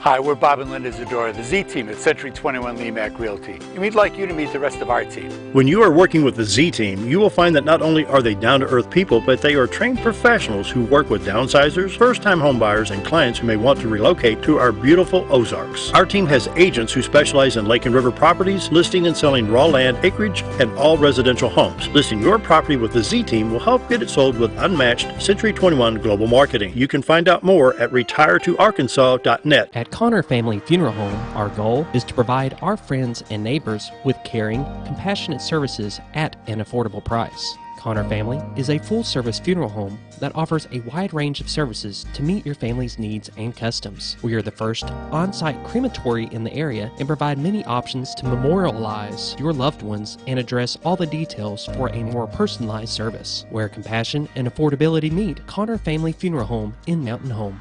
Hi, we're Bob and Linda Zdora, the Z Team at Century 21 LeMac Realty, and we'd like you to meet the rest of our team. When you are working with the Z Team, you will find that not only are they down-to-earth people, but they are trained professionals who work with downsizers, first-time homebuyers, and clients who may want to relocate to our beautiful Ozarks. Our team has agents who specialize in lake and river properties, listing and selling raw land, acreage, and all residential homes. Listing your property with the Z Team will help get it sold with unmatched Century 21 global marketing. You can find out more at retiretoarkansas.net. At Connor Family Funeral Home, our goal is to provide our friends and neighbors with caring, compassionate services at an affordable price. Connor Family is a full-service funeral home that offers a wide range of services to meet your family's needs and customs. We are the first on-site crematory in the area and provide many options to memorialize your loved ones and address all the details for a more personalized service. Where compassion and affordability meet, Connor Family Funeral Home in Mountain Home.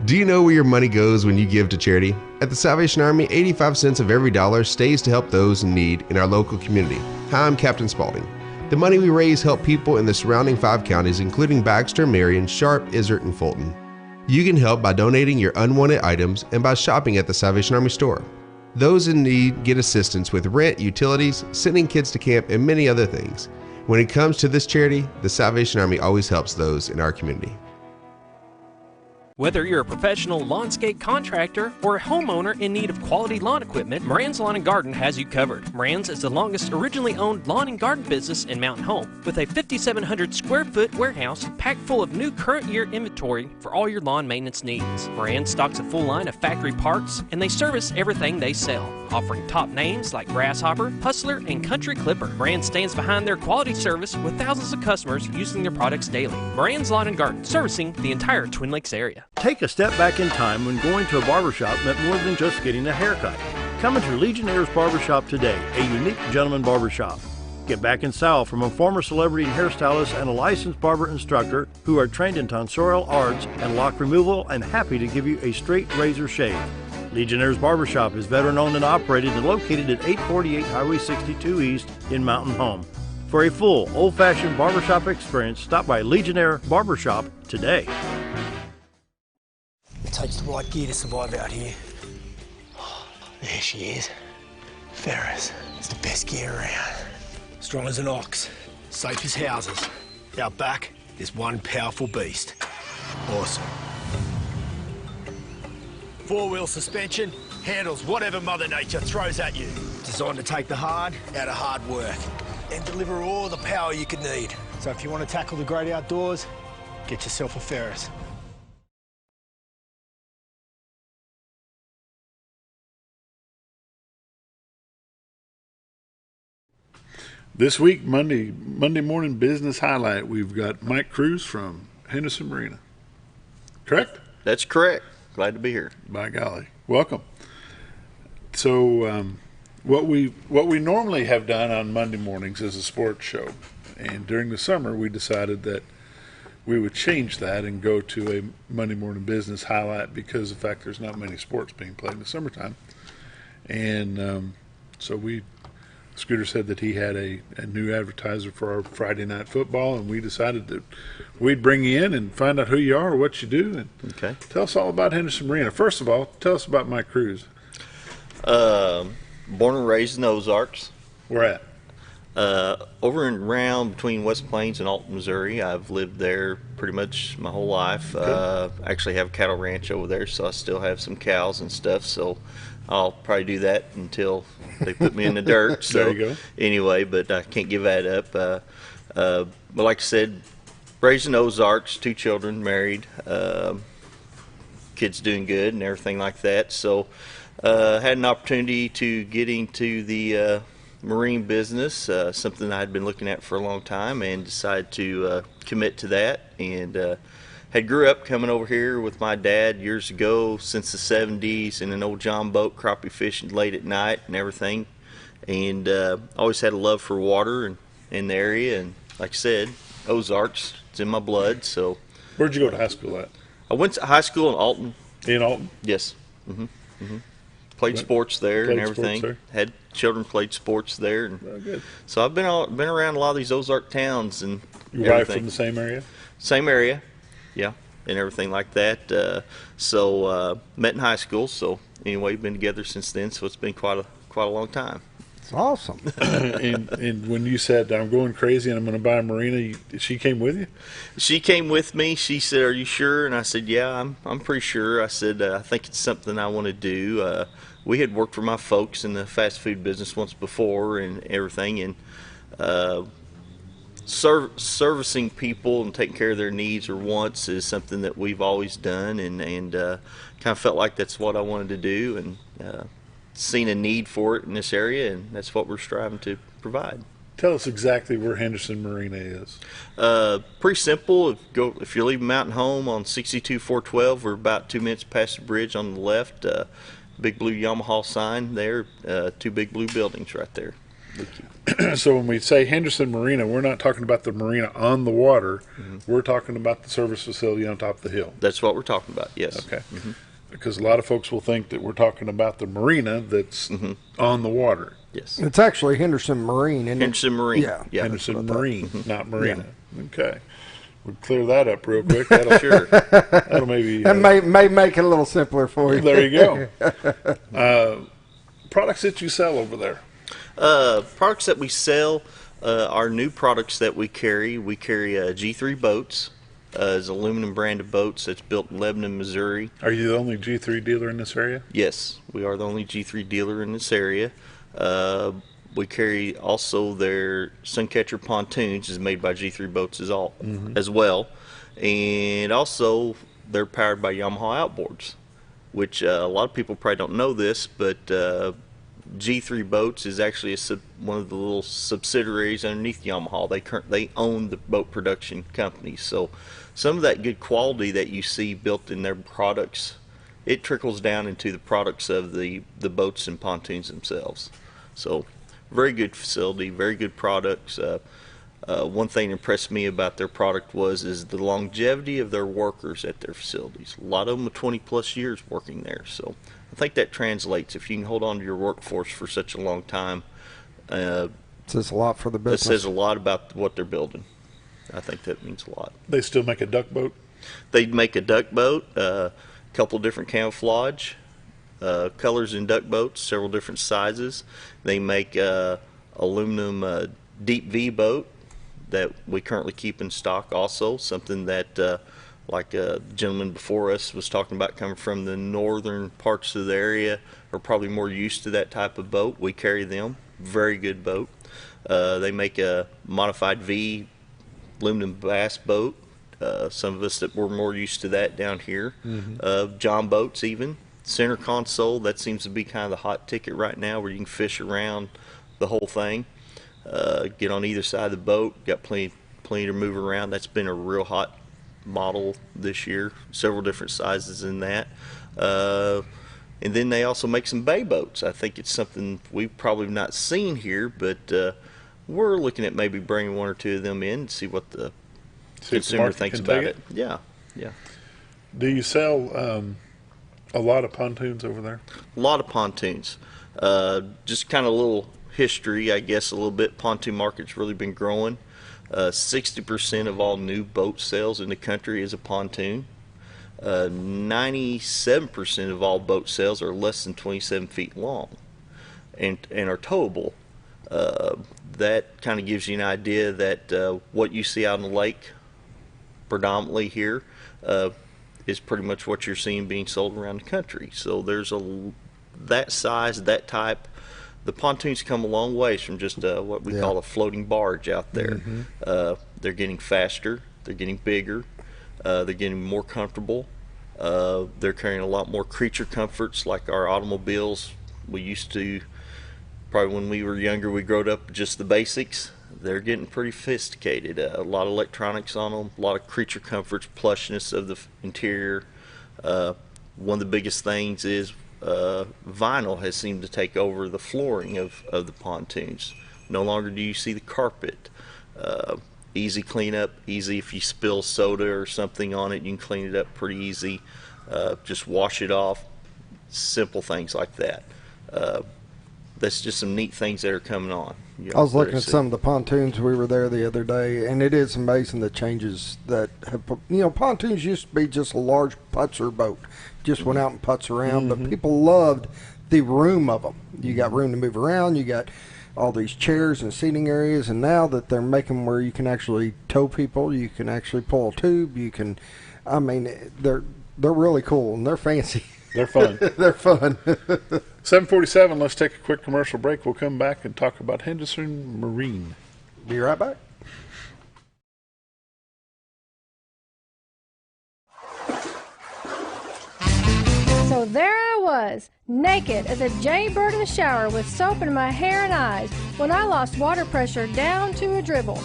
Do you know where your money goes when you give to charity? At the Salvation Army, 85 cents of every dollar stays to help those in need in our local community. Hi, I'm Captain Spaulding. The money we raise help people in the surrounding 5 counties, including Baxter, Marion, Sharp, Izzard, and Fulton. You can help by donating your unwanted items and by shopping at the Salvation Army store. Those in need get assistance with rent, utilities, sending kids to camp, and many other things. When it comes to this charity, the Salvation Army always helps those in our community. Whether you're a professional lawnscape contractor or a homeowner in need of quality lawn equipment, Moran's Lawn & Garden has you covered. Moran's is the longest originally owned lawn and garden business in Mountain Home, with a 5,700 square foot warehouse packed full of new current year inventory for all your lawn maintenance needs. Moran stocks a full line of factory parts, and they service everything they sell, offering top names like Grasshopper, Hustler, and Country Clipper. Moran stands behind their quality service with thousands of customers using their products daily. Moran's Lawn & Garden, servicing the entire Twin Lakes area. Take a step back in time when going to a barbershop meant more than just getting a haircut. Come into Legionnaire's Barbershop today, a unique gentleman barbershop. Get back in style from a former celebrity hairstylist and a licensed barber instructor who are trained in tonsorial arts and lock removal and happy to give you a straight razor shave. Legionnaire's Barbershop is veteran-owned and operated and located at 848 Highway 62 East in Mountain Home. For a full, old-fashioned barbershop experience, stop by Legionnaire Barbershop today. It takes the right gear to survive out here. There she is. Ferris. It's the best gear around. Strong as an ox. Safe as houses. Out back, there's one powerful beast. Awesome. Four-wheel suspension, handles whatever Mother Nature throws at you. Designed to take the hard out of hard work and deliver all the power you could need. So if you want to tackle the great outdoors, get yourself a Ferris. This week, Monday morning business highlight, we've got Mike Cruz from Henderson Marina. Correct? That's correct. Glad to be here. By golly, welcome. So, what we normally have done on Monday mornings is a sports show, and during the summer we decided that we would change that and go to a Monday morning business highlight because of the fact there's not many sports being played in the summertime, and so Scooter said that he had a new advertiser for our Friday night football, and we decided that we'd bring you in and find out who you are, what you do, and okay. Tell us all about Henderson Marina. First of all, tell us about Mike Cruz. Born and raised in the Ozarks. Where at? Over and around between West Plains and Alton, Missouri. I've lived there pretty much my whole life. I actually have a cattle ranch over there, so I still have some cows and stuff, so I'll probably do that until they put me in the dirt. So there you go. Anyway, but I can't give that up. But like I said, raised in Ozarks, 2 children, married, kids doing good and everything like that. So had an opportunity to get into the marine business, something I had been looking at for a long time, and decided to commit to that. And had grew up coming over here with my dad years ago, since the 70s, in an old John boat, crappie fishing late at night and everything. And always had a love for water and in the area. And like I said, Ozarks, it's in my blood. So where'd you go to high school at? I went to high school in Alton. In Alton? Yes. Played sports there and everything. Had children played sports there. And good. So I've been around a lot of these Ozark towns and your wife from the same area? Same area. Yeah, and everything like that. So met in high school. So anyway, been together since then. So it's been quite a long time. It's awesome. and when you said I'm going crazy and I'm going to buy a marina, she came with you? She came with me. She said, "Are you sure?" And I said, "Yeah, I'm pretty sure." I said, "I think it's something I want to do." We had worked for my folks in the fast food business once before and everything, and servicing people and taking care of their needs or wants is something that we've always done, and kind of felt like that's what I wanted to do, and seen a need for it in this area, and that's what we're striving to provide. Tell us exactly where Henderson Marina is. Pretty simple. If you're leaving Mountain Home on 62-412, we're about 2 minutes past the bridge on the left. Big blue Yamaha sign there. 2 big blue buildings right there. So when we say Henderson Marina, we're not talking about the marina on the water. We're talking about the service facility on top of the hill. That's what we're talking about, yes. Okay. Because a lot of folks will think that we're talking about the marina that's on the water. Yes. It's actually Henderson Marine, isn't it? Henderson Marine. Yeah. Henderson Marine, not marina. Yeah. Okay. We'll clear that up real quick. That'll maybe... That may make it a little simpler for you. There you go. Products that you sell over there. Products that we sell are new products that we carry. We carry G3 boats. It's aluminum brand of boats that's built in Lebanon, Missouri. Are you the only G3 dealer in this area? Yes, we are the only G3 dealer in this area. We carry also their Suncatcher pontoons, is made by G3 boats as well. And also they're powered by Yamaha outboards, which a lot of people probably don't know this, but G3 Boats is actually one of the little subsidiaries underneath Yamaha. They own the boat production company. So some of that good quality that you see built in their products, it trickles down into the products of the boats and pontoons themselves. So very good facility, very good products. One thing that impressed me about their product is the longevity of their workers at their facilities. A lot of them are 20 plus years working there. So I think that translates. If you can hold on to your workforce for such a long time, it says a lot for the business. It says a lot about what they're building. I think that means a lot. They still make a duck boat? They make a duck boat, a couple different camouflage colors in duck boats, several different sizes. They make aluminum deep V boat that we currently keep in stock also, something that like a gentleman before us was talking about coming from the northern parts of the area, are probably more used to that type of boat. We carry them. Very good boat. They make a modified V aluminum bass boat. Some of us that were more used to that down here. John boats even. Center console, that seems to be kind of the hot ticket right now, where you can fish around the whole thing. Get on either side of the boat. Got plenty to move around. That's been a real hot model this year. Several different sizes in that. And then they also make some bay boats. I think it's something we've probably not seen here, but we're looking at maybe bringing one or two of them in and see what the consumer thinks about it. Yeah. Do you sell a lot of pontoons over there? A lot of pontoons. Just kind of a little history, I guess, a little bit. Pontoon market's really been growing. 60% of all new boat sales in the country is a pontoon. 97% of all boat sales are less than 27 feet long and are towable. That kind of gives you an idea that what you see out on the lake predominantly here is pretty much what you're seeing being sold around the country. So there's that size, that type. The pontoons come a long ways from just what we call a floating barge out there. They're getting faster, they're getting bigger, they're getting more comfortable. They're carrying a lot more creature comforts like our automobiles. We used to, probably when we were younger, we growed up with just the basics. They're getting pretty sophisticated. A lot of electronics on them, a lot of creature comforts, plushness of the interior. One of the biggest things is vinyl has seemed to take over the flooring of the pontoons. No longer do you see the carpet. Easy cleanup, easy if you spill soda or something on it, you can clean it up pretty easy. Just wash it off. Simple things like that. That's just some neat things that are coming on. I was looking at some of the pontoons. We were there the other day, and it is amazing the changes that have. Pontoons used to be just a large putzer boat, just went out and putz around. But people loved the room of them. You got room to move around. You got all these chairs and seating areas, and now that they're making where you can actually tow people, you can actually pull a tube. You can, I mean, they're really cool and they're fancy. They're fun. They're fun. 7:47. Let's take a quick commercial break. We'll come back and talk about Henderson Marine. Be right back. So there I was, naked as a jaybird in the shower with soap in my hair and eyes when I lost water pressure down to a dribble.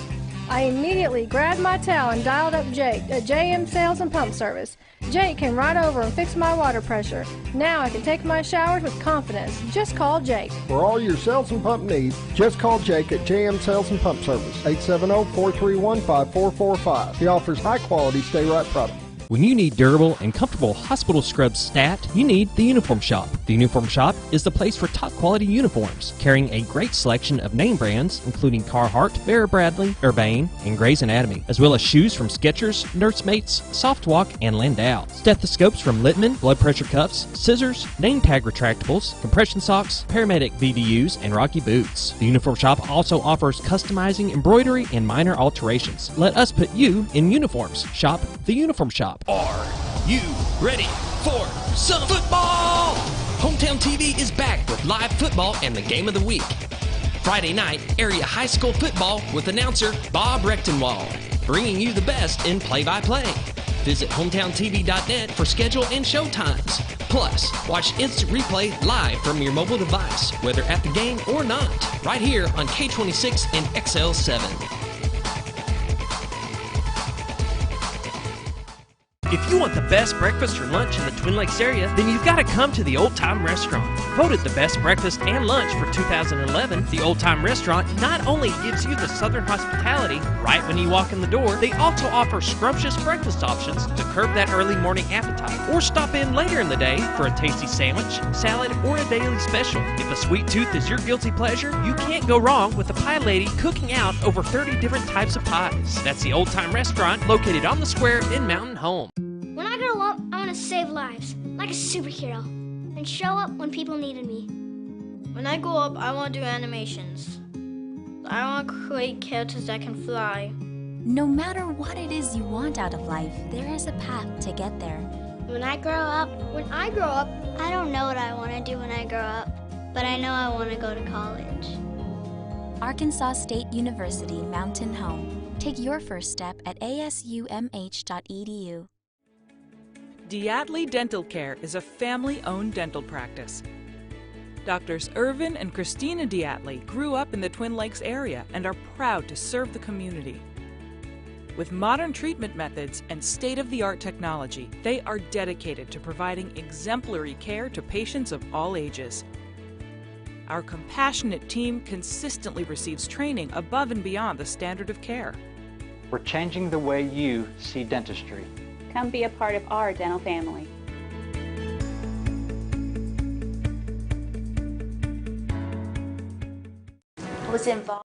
I immediately grabbed my towel and dialed up Jake at JM Sales and Pump Service. Jake came right over and fixed my water pressure. Now I can take my showers with confidence. Just call Jake. For all your sales and pump needs, just call Jake at JM Sales and Pump Service, 870-431-5445. He offers high-quality stay-right products. When you need durable and comfortable hospital scrubs stat, you need the Uniform Shop. The Uniform Shop is the place for top quality uniforms, carrying a great selection of name brands, including Carhartt, Vera Bradley, Urbane, and Grey's Anatomy, as well as shoes from Skechers, Nursemates, Softwalk, and Landau, stethoscopes from Littman, blood pressure cuffs, scissors, name tag retractables, compression socks, paramedic VDUs, and Rocky boots. The Uniform Shop also offers customizing, embroidery, and minor alterations. Let us put you in uniforms. Shop the Uniform Shop. Are you ready for some football? Hometown TV is back with live football and the game of the week. Friday night, area high school football with announcer Bob Rechtenwald, bringing you the best in play-by-play. Visit hometowntv.net for schedule and show times. Plus, watch instant replay live from your mobile device, whether at the game or not, right here on K26 and XL7. If you want the best breakfast or lunch in the Twin Lakes area, then you've got to come to the Old Time Restaurant. Voted the best breakfast and lunch for 2011, the Old Time Restaurant not only gives you the Southern hospitality right when you walk in the door, they also offer scrumptious breakfast options to curb that early morning appetite. Or stop in later in the day for a tasty sandwich, salad, or a daily special. If a sweet tooth is your guilty pleasure, you can't go wrong with the Pie Lady cooking out over 30 different types of pies. That's the Old Time Restaurant located on the square in Mountain Home. When I grow up, I want to save lives, like a superhero, and show up when people needed me. When I grow up, I want to do animations. I want to create characters that can fly. No matter what it is you want out of life, there is a path to get there. When I grow up, I don't know what I want to do when I grow up, but I know I want to go to college. Arkansas State University Mountain Home. Take your first step at asumh.edu. Diatley Dental Care is a family-owned dental practice. Doctors Irvin and Christina Diatley grew up in the Twin Lakes area and are proud to serve the community. With modern treatment methods and state-of-the-art technology, they are dedicated to providing exemplary care to patients of all ages. Our compassionate team consistently receives training above and beyond the standard of care. We're changing the way you see dentistry. Come be a part of our dental family. I was involved.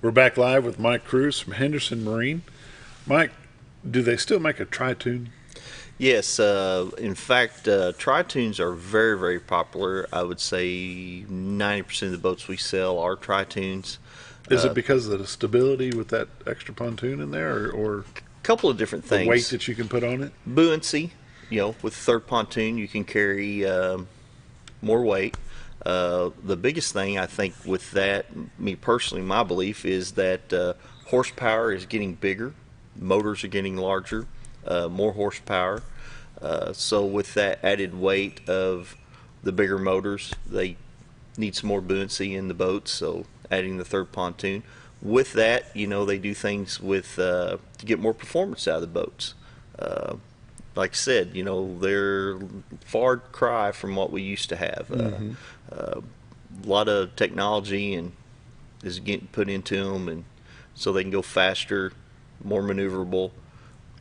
We're back live with Mike Cruz from Henderson Marine. Mike, do they still make a tri-tune? Yes, in fact, tri-tunes are very, very popular. I would say 90% of the boats we sell are tri-tunes. Is it because of the stability with that extra pontoon in there, or a couple of different things? The weight that you can put on it? Buoyancy. With third pontoon, you can carry more weight. The biggest thing I think with that, me personally, my belief is that horsepower is getting bigger, motors are getting larger, more horsepower. So with that added weight of the bigger motors, they need some more buoyancy in the boats. So adding the third pontoon. With that, they do things with to get more performance out of the boats. Like I said, they're far cry from what we used to have. A lot of technology and is getting put into them, and so they can go faster, more maneuverable,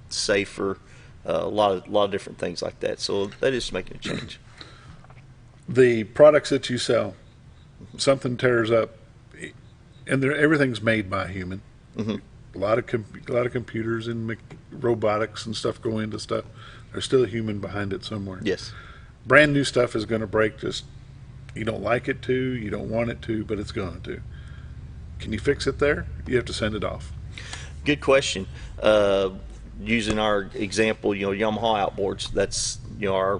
safer. A lot of different things like that. So that is making a change. The products that you sell, something tears up, and everything's made by a human. Mm-hmm. A lot of computers and robotics and stuff go into stuff. There's still a human behind it somewhere. Yes. Brand new stuff is going to break. Just you don't like it to, you don't want it to, but it's going to. Can you fix it there? You have to send it off. Good question. Using our example, Yamaha outboards. That's our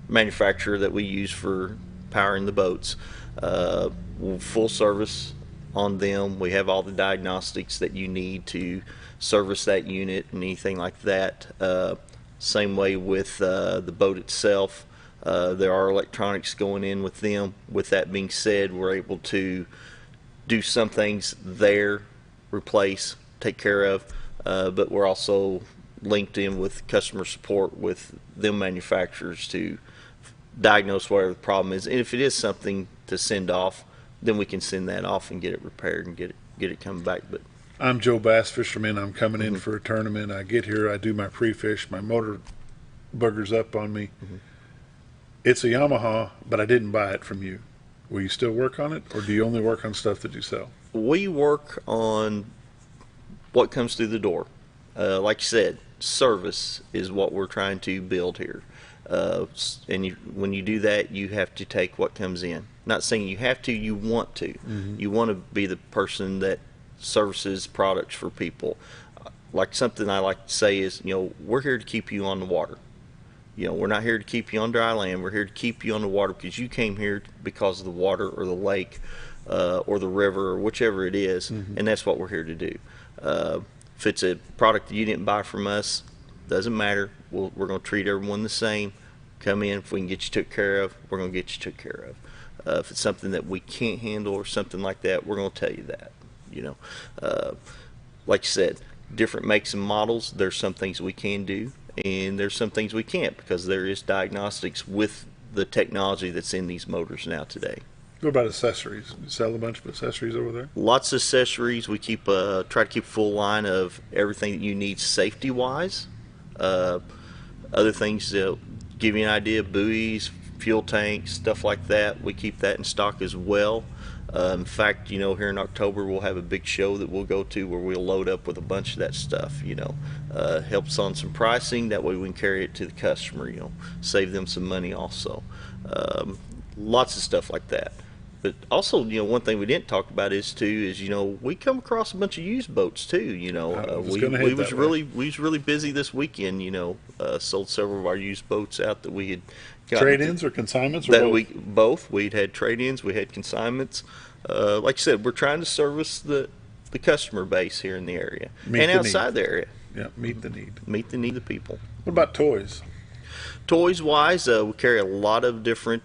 manufacturer that we use for powering the boats. Full service on them. We have all the diagnostics that you need to service that unit and anything like that. Same way with the boat itself. There are electronics going in with them. With that being said, we're able to do some things there, replace, take care of, but we're also linked in with customer support with them manufacturers to diagnose whatever the problem is. And if it is something to send off, then we can send that off and get it repaired and get it coming back. But I'm Joe Bass, fisherman. I'm coming in for a tournament. I get here, I do my pre-fish, my motor boogers up on me. Mm-hmm. It's a Yamaha, but I didn't buy it from you. Will you still work on it, or do you only work on stuff that you sell? We work on what comes through the door. Like you said, service is what we're trying to build here. And when you do that, you have to take what comes in. Not saying you have to, you want to. Mm-hmm. You want to be the person that services products for people. Like something I like to say is, we're here to keep you on the water. We're not here to keep you on dry land. We're here to keep you on the water because you came here because of the water or the lake or the river or whichever it is, Mm-hmm. and that's what we're here to do. If it's a product that you didn't buy from us, doesn't matter. We're going to treat everyone the same. Come in. If we can get you took care of, we're going to get you took care of. If it's something that we can't handle or something like that, we're going to tell you that. Like you said, different makes and models. There's some things we can do, and there's some things we can't because there is diagnostics with the technology that's in these motors now today. What about accessories? You sell a bunch of accessories over there? Lots of accessories. We keep try to keep a full line of everything that you need safety wise. Other things that give you an idea: buoys, fuel tanks, stuff like that. We keep that in stock as well. In fact, here in October we'll have a big show that we'll go to where we'll load up with a bunch of that stuff. Helps on some pricing. That way we can carry it to the customer. Save them some money also. lots of stuff like that. But also, one thing we didn't talk about is we come across a bunch of used boats too. We was really busy this weekend. Sold several of our used boats out that we had gotten. Trade-ins or consignments, or both? We'd had trade-ins, we had consignments. Like I said, we're trying to service the customer base here in the area and outside the area. Yeah, meet the need. Meet the need of people. What about toys? Toys wise, we carry a lot of different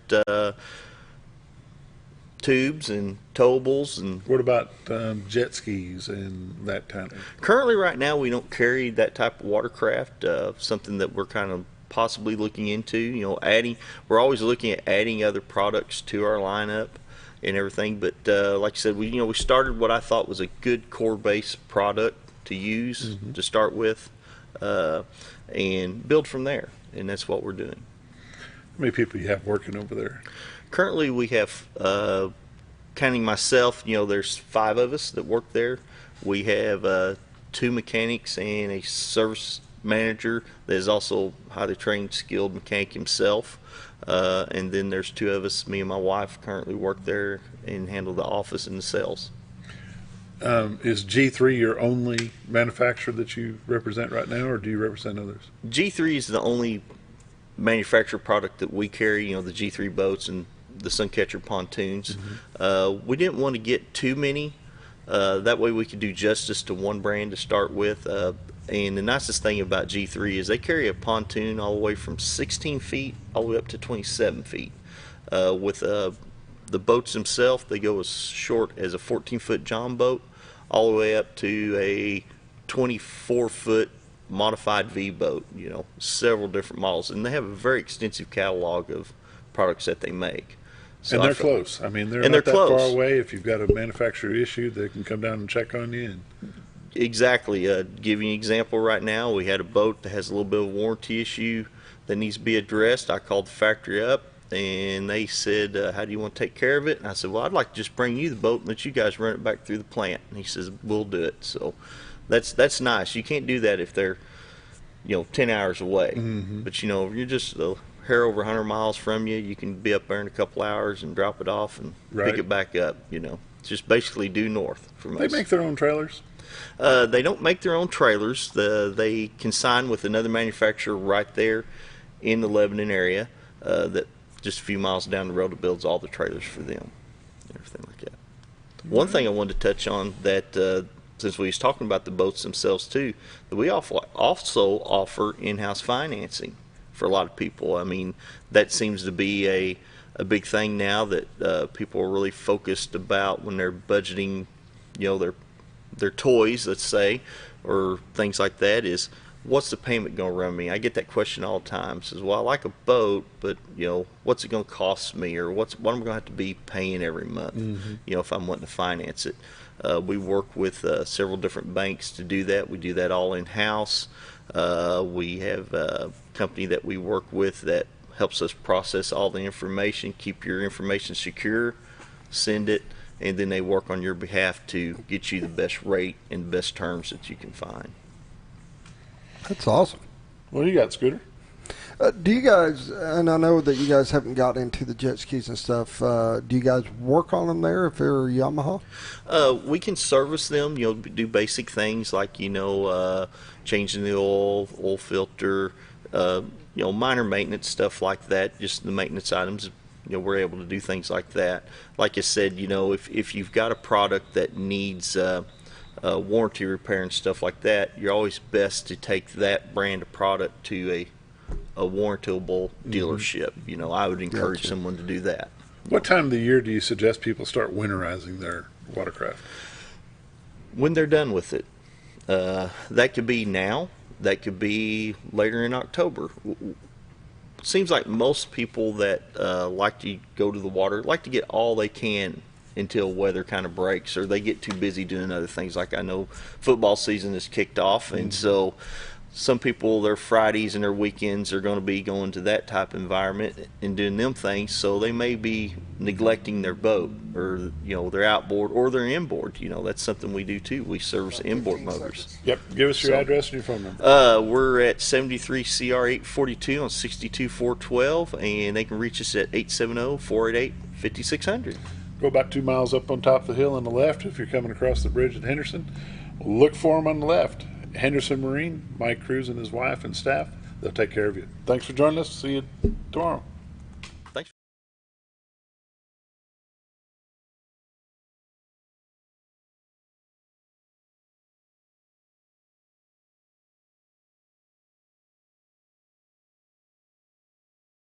tubes and towables. And what about jet skis and that kind of? Currently, right now, we don't carry that type of watercraft. Something that we're kind of possibly looking into. We're always looking at adding other products to our lineup and everything. But like I said, we started what I thought was a good core base product to use to start with, and build from there. And that's what we're doing. How many people you have working over there? Currently, we have, counting myself, there's 5 of us that work there. We have 2 mechanics and a service manager that is also highly trained, skilled mechanic himself. And then there's 2 of us, me and my wife, currently work there and handle the office and the sales. Is G3 your only manufacturer that you represent right now, or do you represent others? G3 is the only manufactured product that we carry, the G3 boats and the Suncatcher pontoons. We didn't want to get too many. That way we could do justice to one brand to start with. And the nicest thing about G3 is they carry a pontoon all the way from 16 feet all the way up to 27 feet. With the boats themselves, they go as short as a 14-foot John boat all the way up to a 24-foot modified V boat, several different models, and they have a very extensive catalog of products that they make. So and they're close. I mean, they're not that far away. If you've got a manufacturer issue, they can come down and check on you. Exactly. Give you an example right now, we had a boat that has a little bit of a warranty issue that needs to be addressed. I called the factory up, and they said, how do you want to take care of it? And I said, well, I'd like to just bring you the boat and let you guys run it back through the plant. And he says, we'll do it. So that's nice. You can't do that if they're 10 hours away. But you're just a hair over 100 miles from you. You can be up there in a couple hours and drop it off and pick it back up. It's just basically due north from us. They make their own trailers? They don't make their own trailers. They consign with another manufacturer right there in the Lebanon area that just a few miles down the road that builds all the trailers for them and everything like that. One thing I wanted to touch on that since we was talking about the boats themselves too, that we also offer in-house financing for a lot of people. I mean, that seems to be a big thing now that people are really focused about when they're budgeting, their toys, let's say, or things like that, is what's the payment going to run me? I get that question all the time. Says, well, I like a boat, but what's it going to cost me, or what am I going to have to be paying every month? If I'm wanting to finance it. We work with several different banks to do that. We do that all in-house. We have a company that we work with that helps us process all the information, keep your information secure, send it, and then they work on your behalf to get you the best rate and the best terms that you can find. That's awesome. What do you got, Scooter? Do you guys, and I know that you guys haven't got into the jet skis and stuff, do you guys work on them there if they're Yamaha? We can service them, do basic things like, changing the oil filter, minor maintenance stuff like that, just the maintenance items. We're able to do things like that. Like I said, if you've got a product that needs warranty repair and stuff like that, you're always best to take that brand of product to a warrantable dealership. I would encourage someone to do that. What time of the year do you suggest people start winterizing their watercraft? When they're done with it. That could be now. That could be later in October. Seems like most people that like to go to the water like to get all they can until weather kind of breaks, or they get too busy doing other things. Like I know football season is kicked off, and so some people, their Fridays and their weekends are going to be going to that type of environment and doing them things, so they may be neglecting their boat, or their outboard or their inboard. That's something we do too. We service inboard motors. Yep. Give us your address and your phone number. We're at 73 CR 842 on 62412, and they can reach us at 870-488-5600. Go about 2 miles up on top of the hill on the left. If you're coming across the bridge at Henderson, look for them on the left. Henderson Marine, Mike Cruz and his wife and staff, they'll take care of you. Thanks for joining us. See you tomorrow.